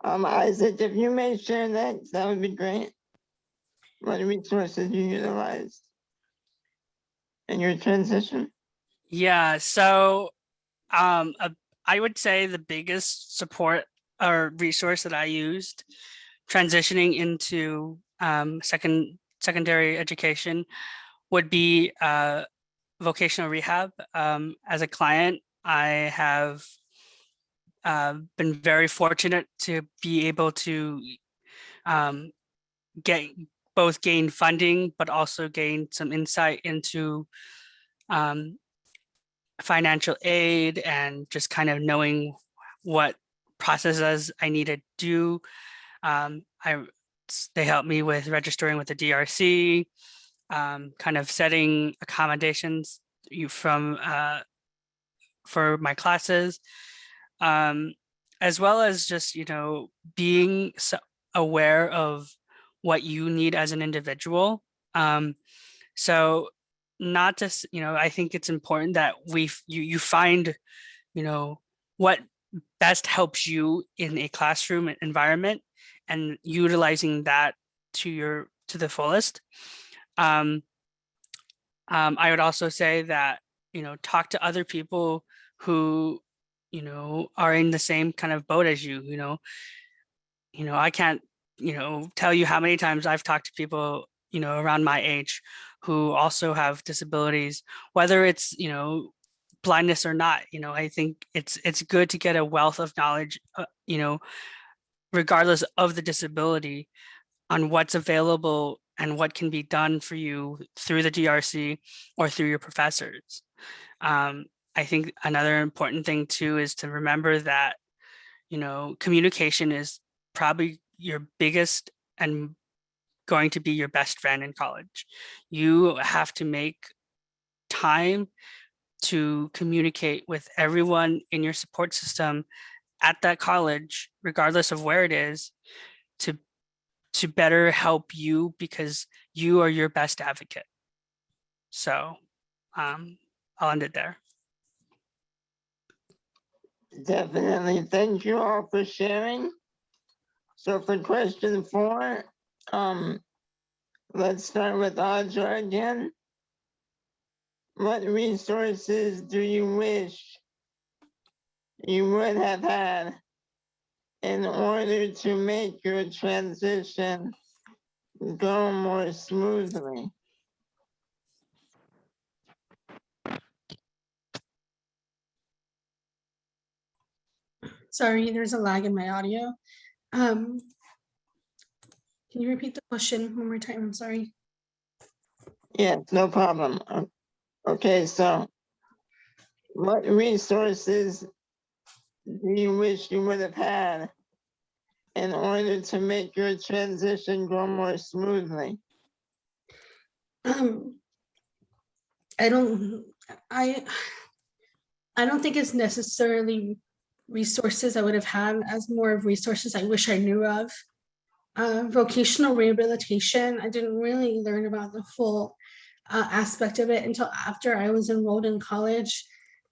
Isaac, if you may share that would be great. What resources you utilized in your transition? Yeah, so I would say the biggest support or resource that I used transitioning into secondary education would be vocational rehab. As a client, I have been very fortunate to be able to gain funding, but also gain some insight into financial aid and just kind of knowing what processes I need to do. They helped me with registering with the DRC, kind of setting accommodations for my classes, as well as just being aware of what you need as an individual. So not just, I think it's important that you find, what best helps you in a classroom environment and utilizing that to the fullest. I would also say that, talk to other people who, are in the same kind of boat as you. I can't, tell you how many times I've talked to people, around my age who also have disabilities, whether it's, blindness or not. I think it's good to get a wealth of knowledge, regardless of the disability, on what's available and what can be done for you through the DRC or through your professors. I think another important thing too is to remember that, communication is probably your biggest and going to be your best friend in college. You have to make time to communicate with everyone in your support system at that college, regardless of where it is, to better help you, because you are your best advocate. So I'll end it there. Definitely. Thank you all for sharing. So for question 4, let's start with Audra again. What resources do you wish you would have had in order to make your transition go more smoothly? Sorry, there's a lag in my audio. Can you repeat the question one more time? I'm sorry. Yes, no problem. Okay, so what resources do you wish you would have had in order to make your transition go more smoothly? I don't think it's necessarily resources I would have had, as more of resources I wish I knew of. vocational rehabilitation. I didn't really learn about the full aspect of it until after I was enrolled in college.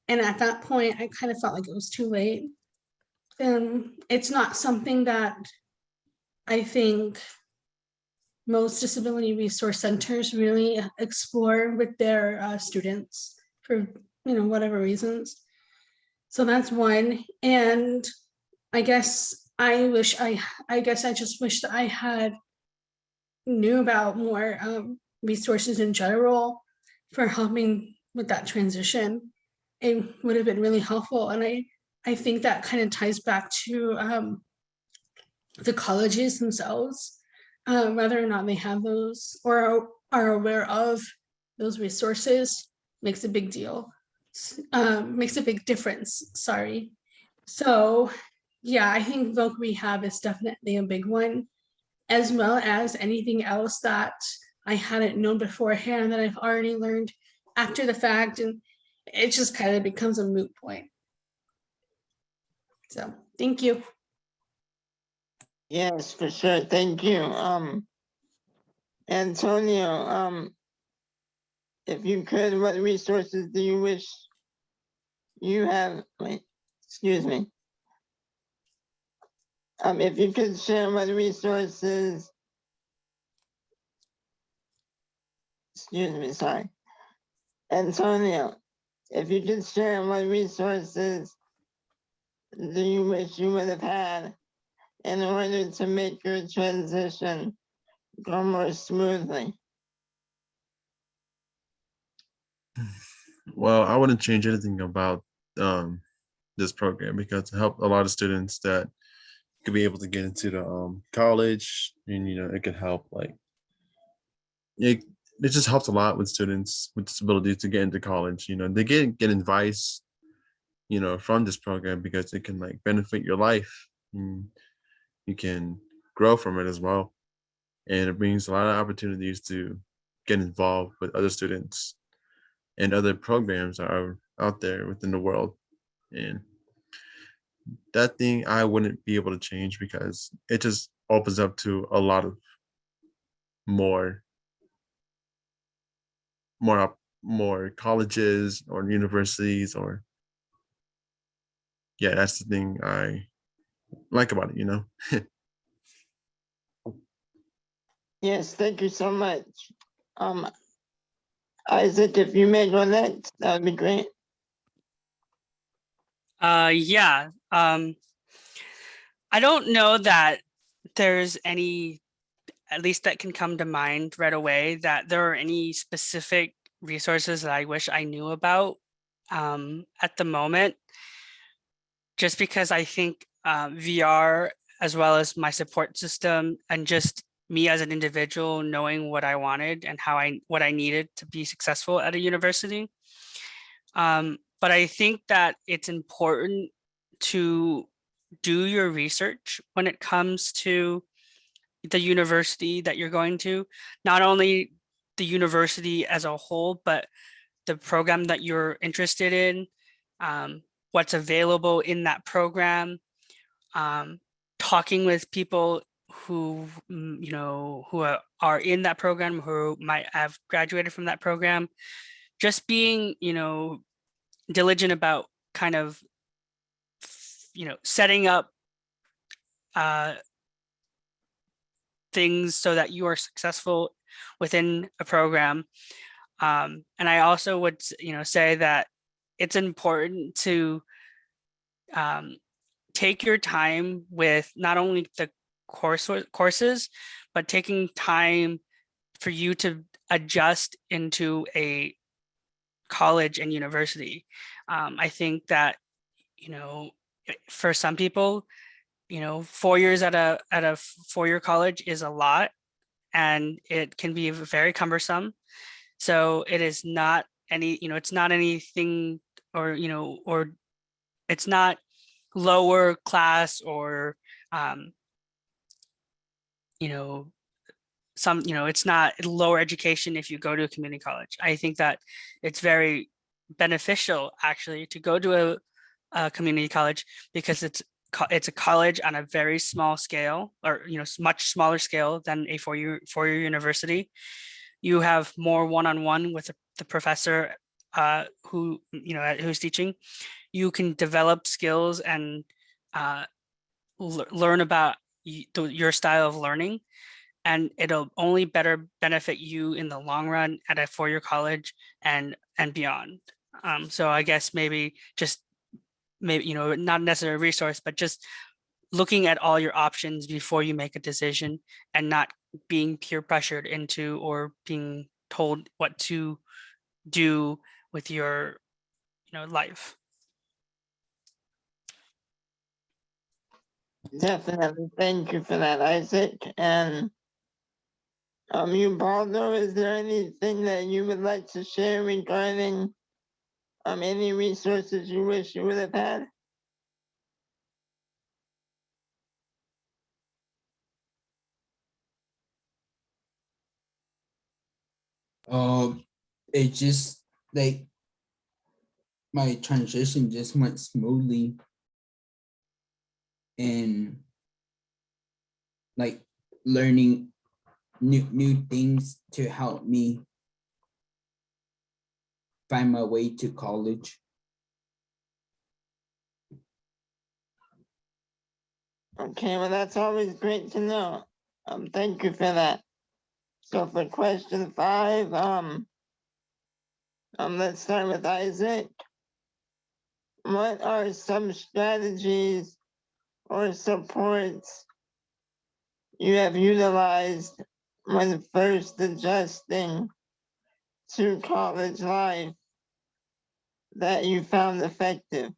And at that point, I kind of felt like it was too late. It's not something that I think most disability resource centers really explore with their students for whatever reasons. So that's one. And I guess I just wish that I had knew about more resources in general for helping with that transition. It would have been really helpful. And I think that kind of ties back to the colleges themselves, whether or not they have those or are aware of those resources makes a big deal, makes a big difference, sorry. So yeah, I think voc rehab is definitely a big one, as well as anything else that I hadn't known beforehand that I've already learned after the fact, and it just kind of becomes a moot point. So thank you. Yes, for sure. Thank you. Antonio, if you could, what resources do you wish you have? Wait, excuse me. If you could share what resources, excuse me, sorry. Antonio, if you could share what resources do you wish you would have had in order to make your transition go more smoothly? Well, I wouldn't change anything about this program because it helped a lot of students that could be able to get into the college, and it could help it just helps a lot with students with disabilities to get into college. They get advice from this program because it can benefit your life, and you can grow from it as well, and it brings a lot of opportunities to get involved with other students and other programs that are out there within the world. And that thing I wouldn't be able to change because it just opens up to a lot of more colleges or universities, or yeah, that's the thing I like about it. Yes, thank you so much. Isaac, if you may go next, that would be great. Yeah. I don't know that there's any, at least that can come to mind right away, that there are any specific resources that I wish I knew about at the moment, just because I think VR, as well as my support system and just me as an individual knowing what I wanted and what I needed to be successful at a university. But I think that it's important to do your research when it comes to the university that you're going to, not only the university as a whole, but the program that you're interested in, what's available in that program, talking with people who, who are in that program, who might have graduated from that program, just being, diligent about kind of, setting up things so that you are successful within a program. And I also would, say that it's important to take your time with not only the courses, but taking time for you to adjust into a college and university. I think that, for some people, 4 years at a four-year college is a lot, and it can be very cumbersome. So it is not it's not anything, or or it's not lower class, or it's not lower education if you go to a community college. I think that it's very beneficial actually to go to a community college, because it's it's a college on a very small scale, or much smaller scale than a four-year university. You have more one-on-one with the professor who's teaching. You can develop skills and learn about your style of learning, and it'll only better benefit you in the long run at a four-year college and beyond. So I guess maybe not necessarily a resource, but just looking at all your options before you make a decision, and not being peer pressured into or being told what to do with your life. Definitely. Thank you for that, Isaac. And Ubaldo, is there anything that you would like to share regarding any resources you wish you would have had? It just like my transition just went smoothly, and like learning new things to help me find my way to college. Okay, well, that's always great to know. Thank you for that. So for question 5, let's start with Isaac. What are some strategies or supports you have utilized when first adjusting to college life that you found effective?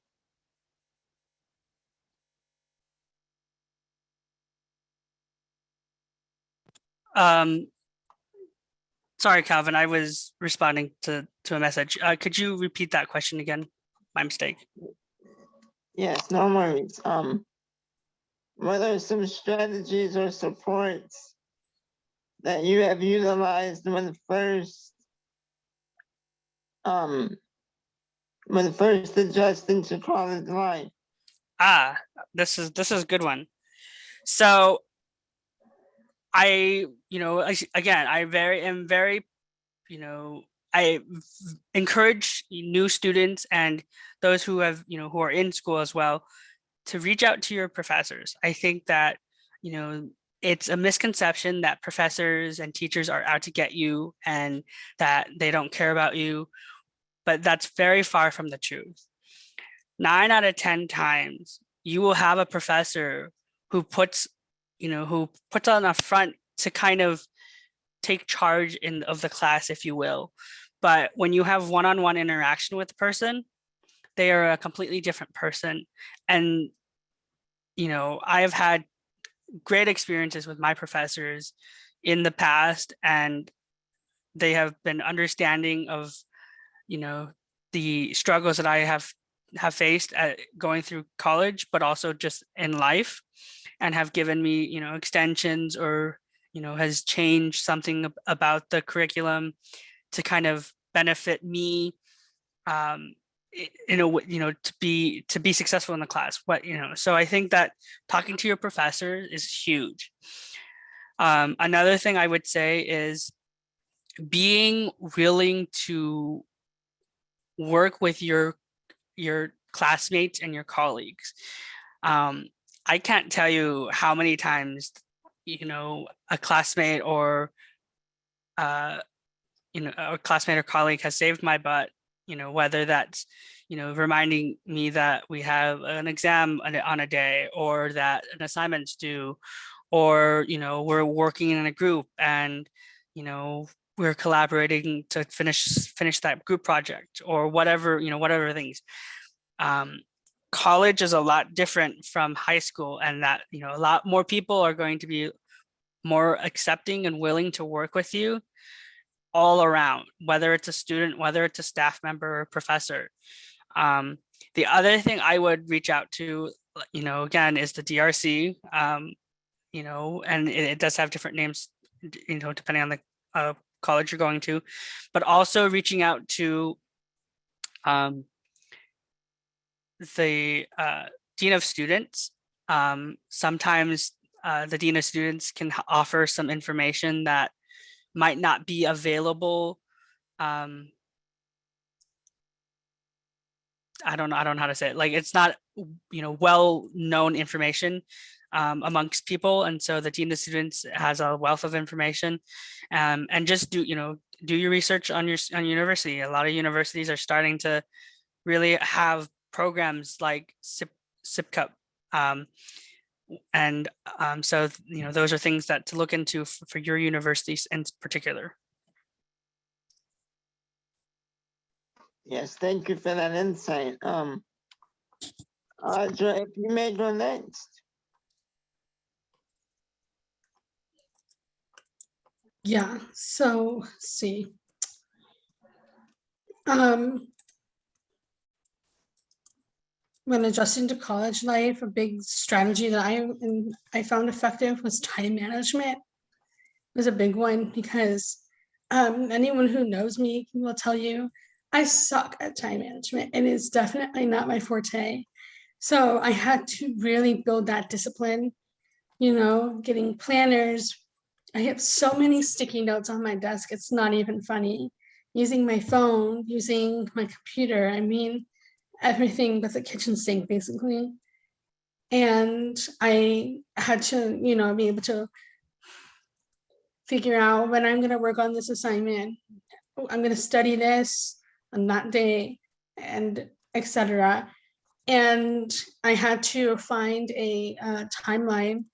Sorry, Calvin, I was responding to a message. Could you repeat that question again? My mistake. Yes, no worries. What are some strategies or supports that you have utilized when first adjusting to college life? This is a good one. So I encourage new students and those who who are in school as well to reach out to your professors. I think that it's a misconception that professors and teachers are out to get you and that they don't care about you, but that's very far from the truth. 9 out of 10 times you will have a professor who puts on a front to kind of take charge of the class, if you will. But when you have one-on-one interaction with the person, they are a completely different person. And I have had great experiences with my professors in the past, and they have been understanding of the struggles that I have faced at going through college, but also just in life, and have given me extensions, or has changed something about the curriculum to kind of benefit me in a way, to be successful in the class. So I think that talking to your professor is huge. Another thing I would say is being willing to work with your classmates and your colleagues. I can't tell you how many times a classmate or a classmate or colleague has saved my butt, whether that's reminding me that we have an exam on a day, or that an assignment's due, or we're working in a group and we're collaborating to finish that group project, or whatever things. College is a lot different from high school, and that a lot more people are going to be more accepting and willing to work with you all around, whether it's a student, whether it's a staff member or professor. The other thing I would reach out to, again, is the DRC, and it does have different names, depending on the college you're going to, but also reaching out to the dean of students Sometimes the Dean of Students can offer some information that might not be available. I don't know how to say it. Like, it's not, well-known information amongst people. And so the Dean of Students has a wealth of information, and just do your research on your university. A lot of universities are starting to really have programs like SIPCUP. So, those are things that to look into for your universities in particular. Yes, thank you for that insight. Audra, if you may go next. Yeah, so let's see. When adjusting to college life, a big strategy that I found effective was time management. It was a big one because anyone who knows me will tell you I suck at time management, and it's definitely not my forte. So I had to really build that discipline, getting planners. I have so many sticky notes on my desk, it's not even funny. Using my phone, using my computer, I mean, everything but the kitchen sink, basically. And I had to, be able to figure out when I'm going to work on this assignment. I'm going to study this on that day, and etc. And I had to find a timeline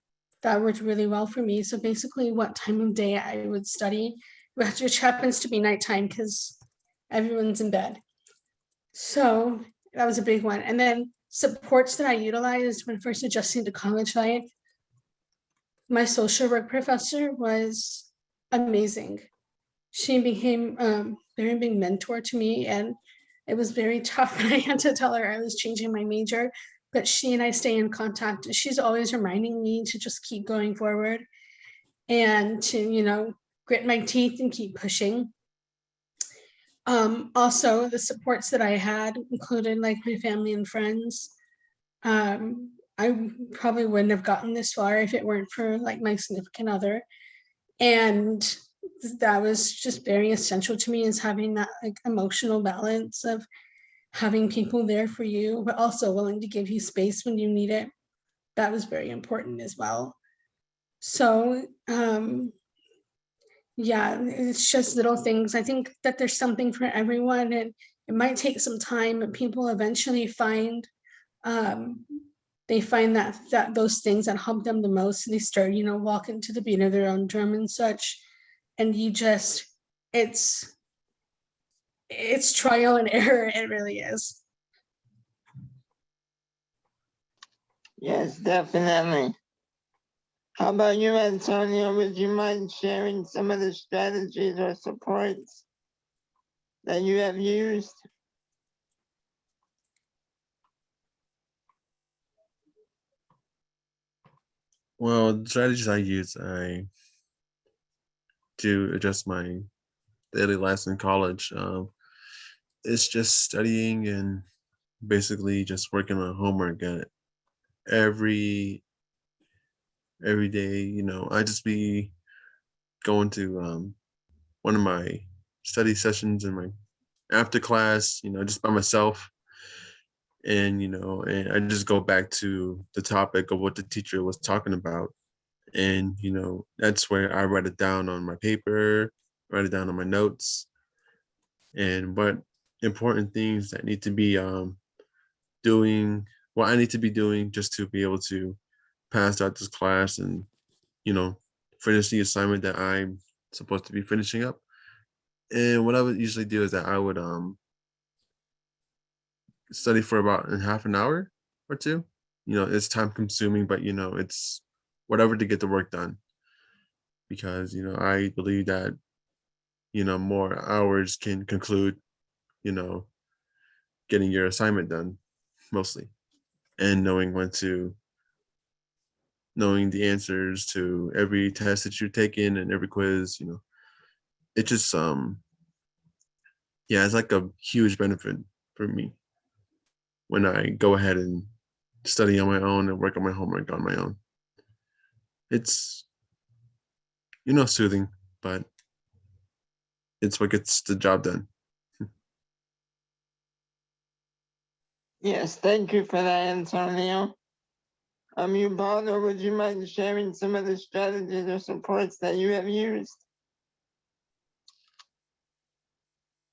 that worked really well for me. So basically what time of day I would study, which happens to be nighttime because everyone's in bed. So that was a big one. And then supports that I utilized when first adjusting to college life. My social work professor was amazing. She became a very big mentor to me, and it was very tough when I had to tell her I was changing my major, but she and I stay in contact. She's always reminding me to just keep going forward and to, grit my teeth and keep pushing. Also, the supports that I had included like my family and friends. I probably wouldn't have gotten this far if it weren't for like my significant other. And that was just very essential to me, is having that like emotional balance of having people there for you, but also willing to give you space when you need it. That was very important as well. So yeah, it's just little things. I think that there's something for everyone, and it might take some time, but people eventually find they find that those things that help them the most, and they start, walking to the beat of their own drum and such. And you just, it's trial and error. It really is. Yes, definitely. How about you, Antonio? Would you mind sharing some of the strategies or supports that you have used? Well, the strategies I use, I do adjust my daily life in college. It's just studying and basically just working on homework at every day. I just be going to one of my study sessions in my after class, just by myself. And, and I just go back to the topic of what the teacher was talking about. And, that's where I write it down on my paper, write it down on my notes, and what important things that need to be doing, what I need to be doing just to be able to pass out this class and, finish the assignment that I'm supposed to be finishing up. And what I would usually do is that I would study for about half an hour or two. It's time consuming, but it's whatever to get the work done. Because I believe that more hours can conclude getting your assignment done mostly, and knowing the answers to every test that you're taking and every quiz. It just yeah, it's like a huge benefit for me when I go ahead and study on my own and work on my homework on my own. It's, soothing, but it's what gets the job done. Yes, thank you for that, Antonio. Ubaldo, would you mind sharing some of the strategies or supports that you have used?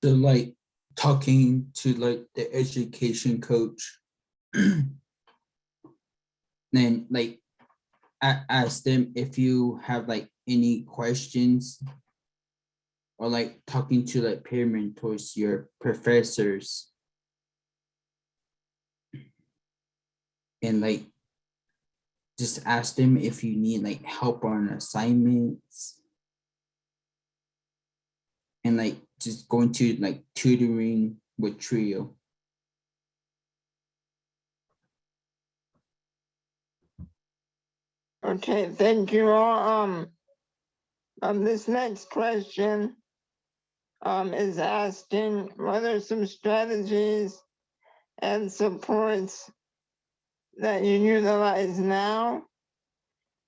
So like talking to like the education coach, then like ask them if you have like any questions, or like talking to like peer mentors, your professors, and like just ask them if you need like help on assignments, and like just going to like tutoring with Trio. Okay, thank you all. This next question is asking what are some strategies and supports that you utilize now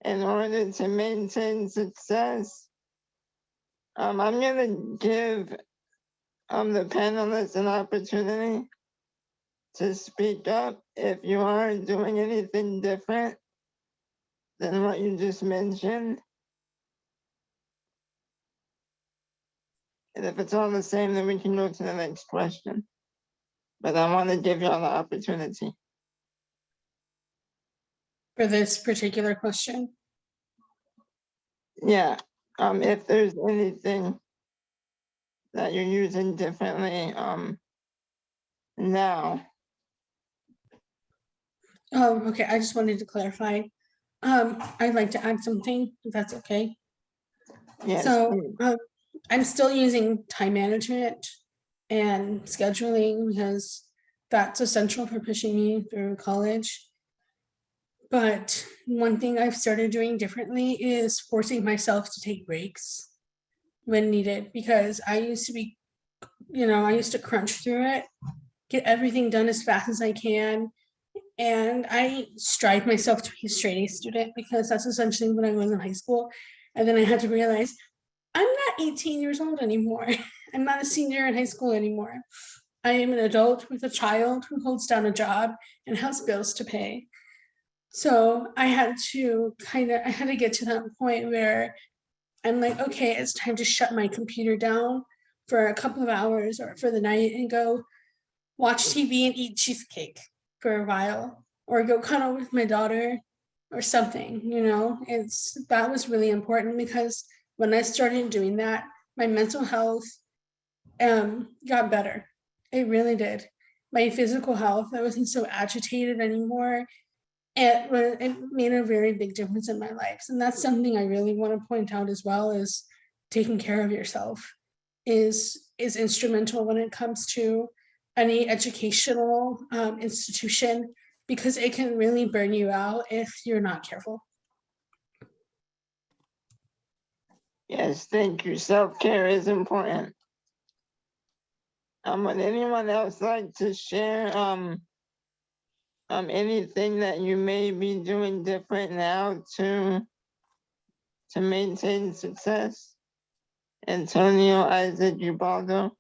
in order to maintain success? I'm going to give the panelists an opportunity to speak up if you are doing anything different than what you just mentioned. And if it's all the same, then we can go to the next question. But I want to give you all the opportunity. For this particular question. Yeah, if there's anything that you're using differently now. Okay, I just wanted to clarify. I'd like to add something, if that's okay. Yes. So I'm still using time management and scheduling because that's essential for pushing me through college. But one thing I've started doing differently is forcing myself to take breaks when needed, because I used to be, I used to crunch through it, get everything done as fast as I can. And I strive myself to be a straight A student because that's essentially what I was in high school. And then I had to realize I'm not 18 years old anymore. I'm not a senior in high school anymore. I am an adult with a child who holds down a job and has bills to pay. So I had to get to that point where I'm like, okay, it's time to shut my computer down for a couple of hours or for the night and go watch TV and eat cheesecake for a while, or go cuddle with my daughter or something. That was really important, because when I started doing that, my mental health got better. It really did. My physical health, I wasn't so agitated anymore. It made a very big difference in my life. And that's something I really want to point out as well, is taking care of yourself is instrumental when it comes to any educational institution, because it can really burn you out if you're not careful. Yes, thank you. Self-care is important. Would anyone else like to share anything that you may be doing different now to maintain success? Antonio, Isaac, Ubaldo.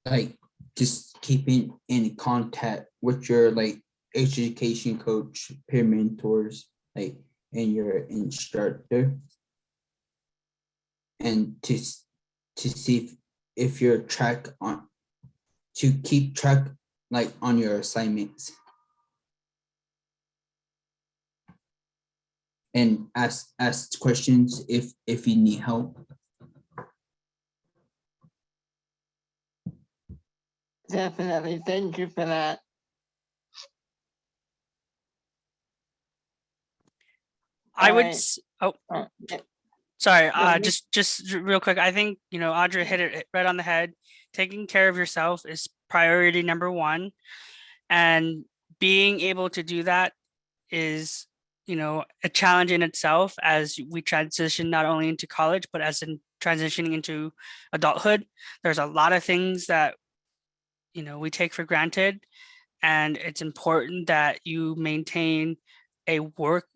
Like just keeping in contact with your like education coach, peer mentors, like, and your instructor, and to see if you're to keep track like on your assignments, and ask questions if you need help. Definitely, thank you for that. I would, Alright. sorry, Yeah. just real quick. I think, Audra hit it right on the head. Taking care of yourself is priority number one. And being able to do that is, a challenge in itself as we transition not only into college, but as in transitioning into adulthood. There's a lot of things that, we take for granted. and it's important that you maintain a work,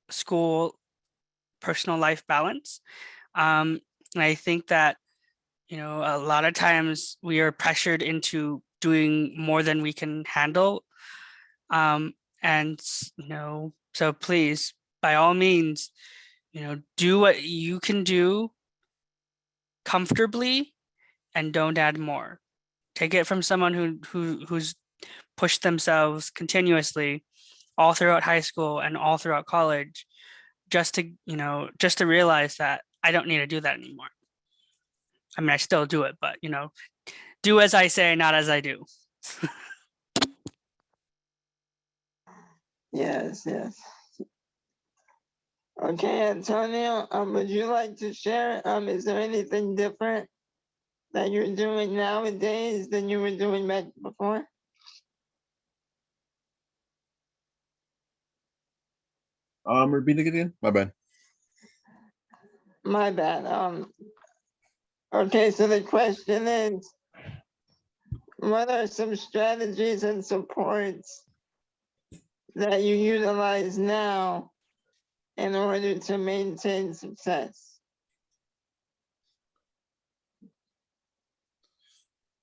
school, personal life balance. And I think that, you know, a lot of times we are pressured into doing more than we can handle. And, you know, so please, by all means, you know, do what you can do comfortably and don't add more. Take it from someone who's pushed themselves continuously all throughout high school and all throughout college, just to, you know, just to realize that I don't need to do that anymore. I mean, I still do it, but, you know, do as I say, not as I do. Yes, yes. Okay, Antonio, would you like to share? Is there anything different that you're doing nowadays than you were doing back before? Repeat it again. My bad. My bad. Okay, so the question is, what are some strategies and supports that you utilize now in order to maintain success?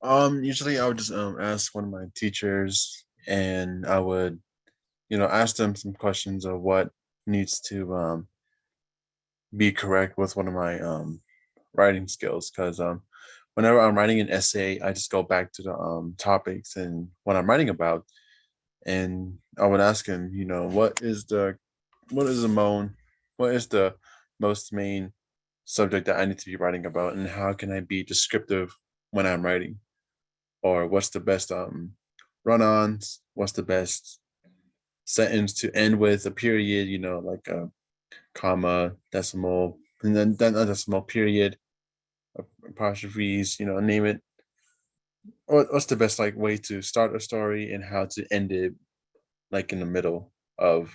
Usually I would just ask one of my teachers, and I would, ask them some questions of what needs to be correct with one of my writing skills. Because whenever I'm writing an essay, I just go back to the topics and what I'm writing about, and I would ask him, what is the most main subject that I need to be writing about, and how can I be descriptive when I'm writing, or what's the best run-ons, what's the best sentence to end with a period, like a comma, decimal, and then a decimal period, apostrophes, name it. What's the best like way to start a story and how to end it, like in the middle of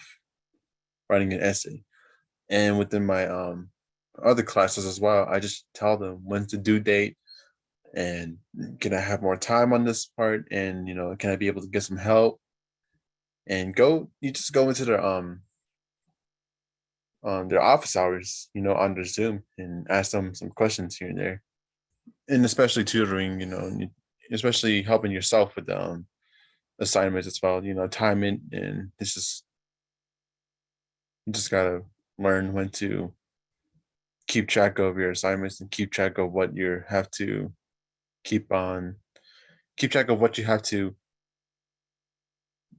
writing an essay. And within my other classes as well, I just tell them when's the due date, and can I have more time on this part, and can I be able to get some help, and you just go into their office hours, on their Zoom, and ask them some questions here and there. And especially tutoring, especially helping yourself with assignments as well, timing, and this is, you just gotta learn when to keep track of your assignments and keep track of what you have to keep track of what you have to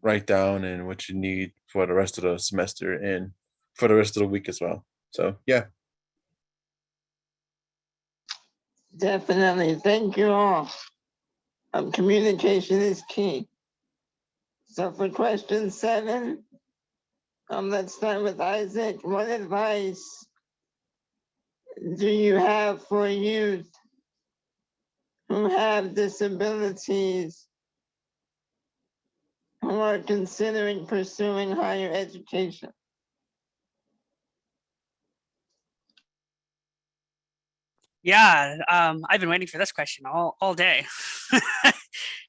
write down and what you need for the rest of the semester and for the rest of the week as well. So yeah. Definitely. Thank you all. Communication is key. So for question 7, let's start with Isaac. What advice do you have for youth who have disabilities who are considering pursuing higher education? Yeah, I've been waiting for this question all day.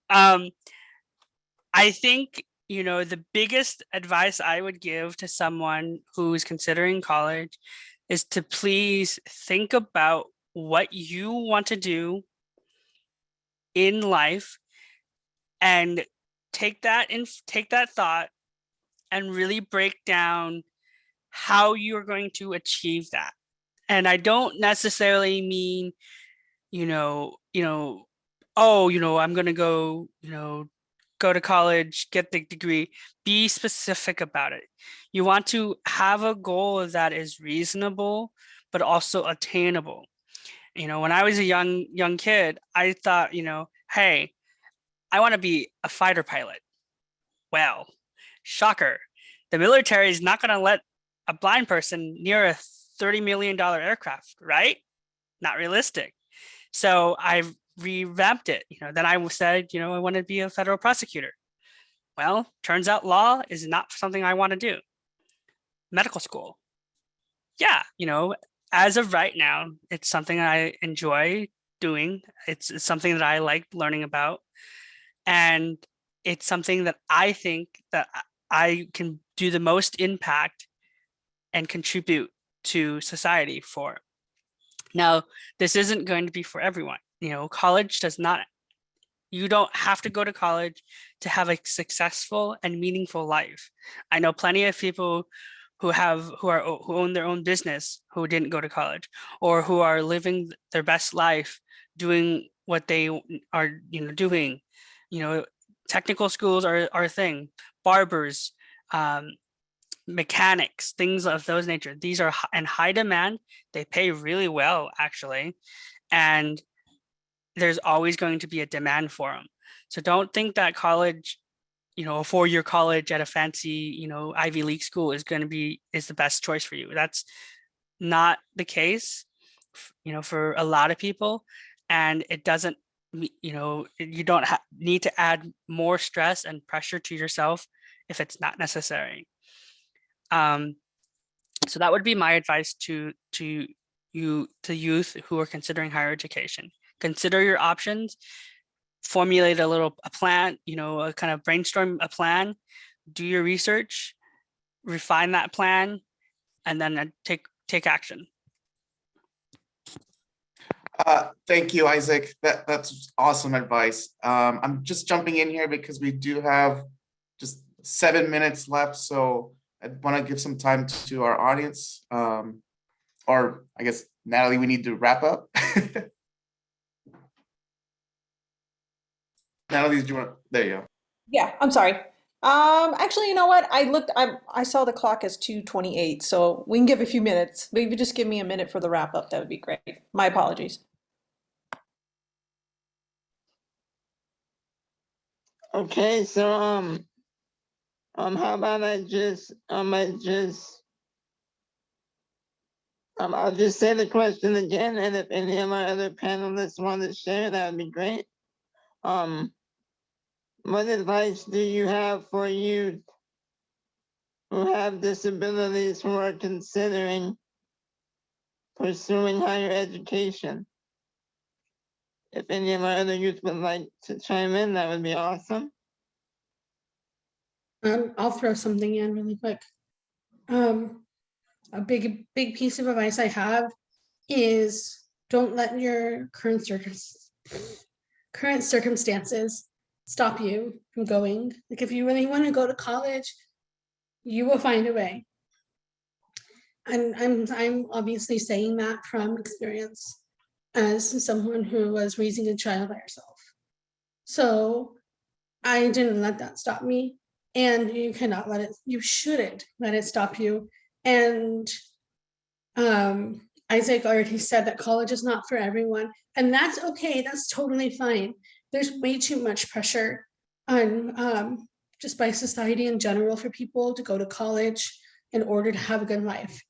I think, you know, the biggest advice I would give to someone who's considering college is to please think about what you want to do in life, and take that thought and really break down how you're going to achieve that. And I don't necessarily mean, oh, I'm going to go to college, get the degree. Be specific about it. You want to have a goal that is reasonable, but also attainable. When I was a young kid, I thought, hey, I want to be a fighter pilot. Well, shocker. The military is not going to let a blind person near a $30 million aircraft, right? Not realistic. So I revamped it. Then I said, I want to be a federal prosecutor. Well, turns out law is not something I want to do. Medical school. Yeah, as of right now, it's something I enjoy doing. It's something that I like learning about. And it's something that I think that I can do the most impact and contribute to society for. Now, this isn't going to be for everyone. You know, college does not, you don't have to go to college to have a successful and meaningful life. I know plenty of people who own their own business who didn't go to college, or who are living their best life doing what they are, doing. Technical schools are a thing. Barbers, mechanics, things of those nature. These are in high demand. They pay really well, actually, and there's always going to be a demand for them. So don't think that college, a 4-year college at a fancy, Ivy League school is the best choice for you. That's not the case, for a lot of people. And it doesn't, you don't need to add more stress and pressure to yourself if it's not necessary. So that would be my advice to youth who are considering higher education. Consider your options, formulate a plan, a kind of brainstorm a plan, do your research, refine that plan, and then take action. Thank you, Isaac. That's awesome advice. I'm just jumping in here because we do have just 7 minutes left. So I want to give some time to our audience. Or I guess, Natalie, we need to wrap up. Natalie, there you go. Yeah, I'm sorry. Actually, you know what? I saw the clock as 2:28, so we can give a few minutes. But if you just give me a minute for the wrap up, that would be great. My apologies. Okay, so how about I'll just say the question again, and if any of my other panelists want to share, that would be great. What advice do you have for youth who have disabilities who are considering pursuing higher education? If any of my other youth would like to chime in, that would be awesome. I'll throw something in really quick. A big piece of advice I have is don't let your current circumstances stop you from going. Like, if you really want to go to college, you will find a way. And I'm obviously saying that from experience as someone who was raising a child by herself. So I didn't let that stop me, and you shouldn't let it stop you. And Isaac already said that college is not for everyone, and that's okay. That's totally fine. There's way too much pressure on just by society in general for people to go to college in order to have a good life.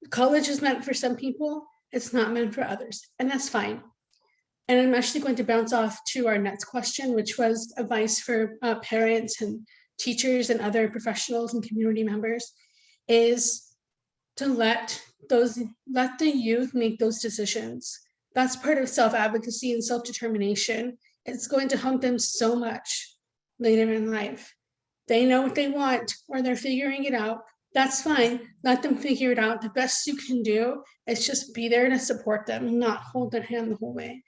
College is meant for some people, it's not meant for others, and that's fine. And I'm actually going to bounce off to our next question, which was advice for parents and teachers and other professionals and community members, is to let the youth make those decisions. That's part of self-advocacy and self-determination. It's going to help them so much later in life. They know what they want, or they're figuring it out. That's fine. Let them figure it out. The best you can do is just be there to support them and not hold their hand the whole way.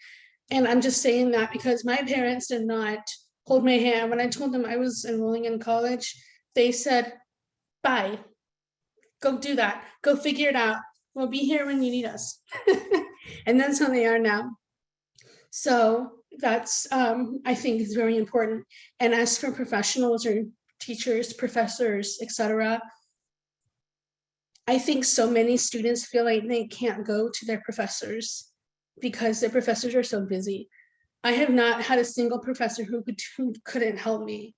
And I'm just saying that because my parents did not hold my hand. When I told them I was enrolling in college, they said, bye, go do that. Go figure it out. We'll be here when you need us. And that's how they are now. So that's, I think, is very important. And as for professionals or teachers, professors, etc., I think so many students feel like they can't go to their professors because their professors are so busy. I have not had a single professor who couldn't help me,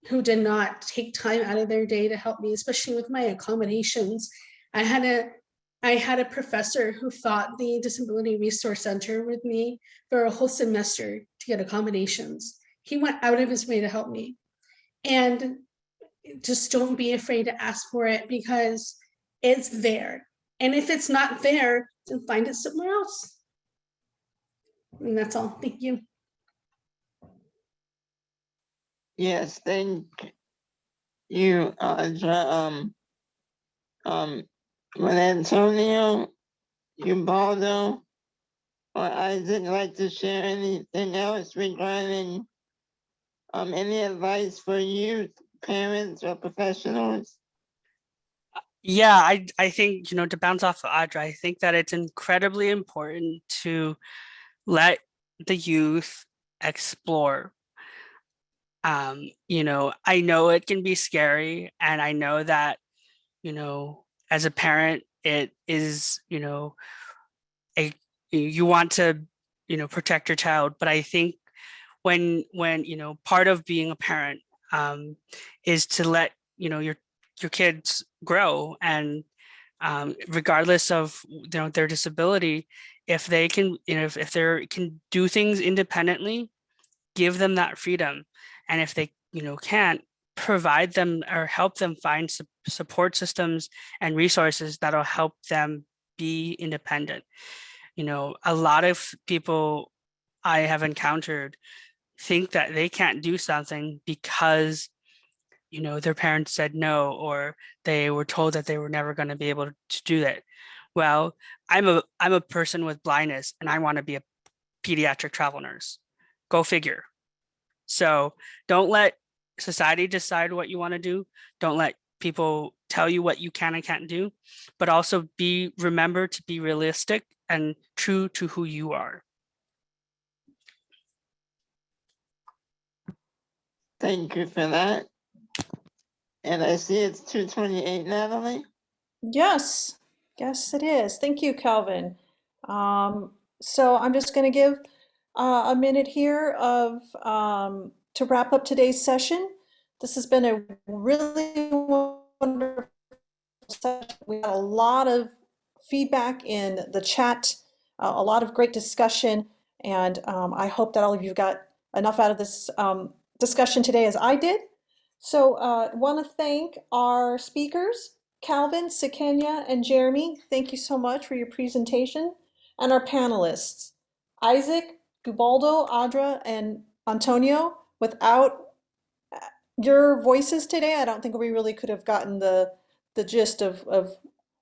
who did not take time out of their day to help me, especially with my accommodations. I had a professor who fought the Disability Resource Center with me for a whole semester to get accommodations. He went out of his way to help me. And just don't be afraid to ask for it, because it's there. And if it's not there, then find it somewhere else. And that's all. Thank you. Yes, thank you, would Antonio, Ubaldo, or Isaac like to share anything else regarding any advice for youth, parents, or professionals? Yeah, I think, to bounce off of Audra, I think that it's incredibly important to let the youth explore. I know it can be scary, and I know that, as a parent, it is, a you want to, protect your child, but I think when part of being a parent is to let your kids grow, and regardless of their disability, if they can if they can do things independently, give them that freedom. And if they can't, provide them or help them find support systems and resources that'll help them be independent. A lot of people I have encountered think that they can't do something because their parents said no, or they were told that they were never going to be able to do that. Well, I'm a person with blindness, and I want to be a pediatric travel nurse. Go figure. So don't let society decide what you want to do. Don't let people tell you what you can and can't do, but also remember to be realistic and true to who you are. Thank you for that. And I see it's 2:28, Natalie. Yes, yes, it is. Thank you, Calvin. So I'm just going to give a minute here of to wrap up today's session. This has been a really wonderful session. We got a lot of feedback in the chat, a lot of great discussion, and I hope that all of you got enough out of this discussion today as I did. So want to thank our speakers, Calvin, Sakenya, and Jeremy. Thank you so much for your presentation. And our panelists, Isaac, Gubaldo, Audra, and Antonio. Without your voices today, I don't think we really could have gotten the gist of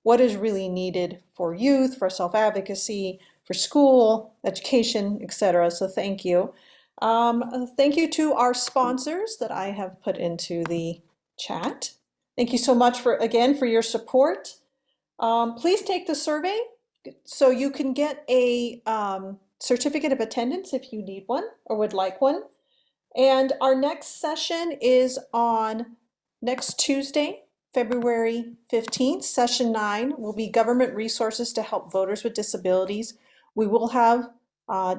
what is really needed for youth, for self-advocacy, for school, education, etc. So thank you. Thank you to our sponsors that I have put into the chat. Thank you so much again for your support. Please take the survey so you can get a certificate of attendance if you need one or would like one. And our next session is on next Tuesday, February 15th. Session 9 will be Government Resources to Help Voters with Disabilities. We will have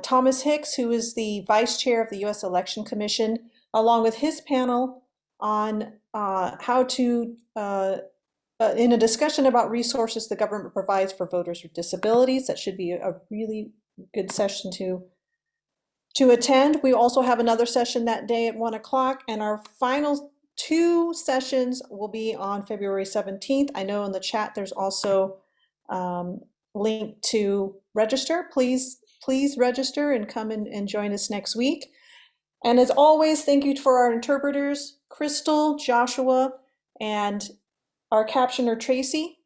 Thomas Hicks, who is the Vice Chair of the U.S. Election Commission, along with his panel on how to, in a discussion about resources the government provides for voters with disabilities. That should be a really good session to attend. We also have another session that day at 1 o'clock, and our final 2 sessions will be on February 17th. I know in the chat there's also link to register. Please register and come and join us next week. And as always, thank you for our interpreters, Crystal, Joshua, and our captioner, Tracy.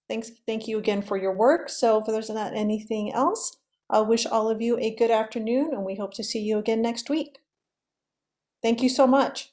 Thank you again for your work. So if there's not anything else, I wish all of you a good afternoon, and we hope to see you again next week. Thank you so much.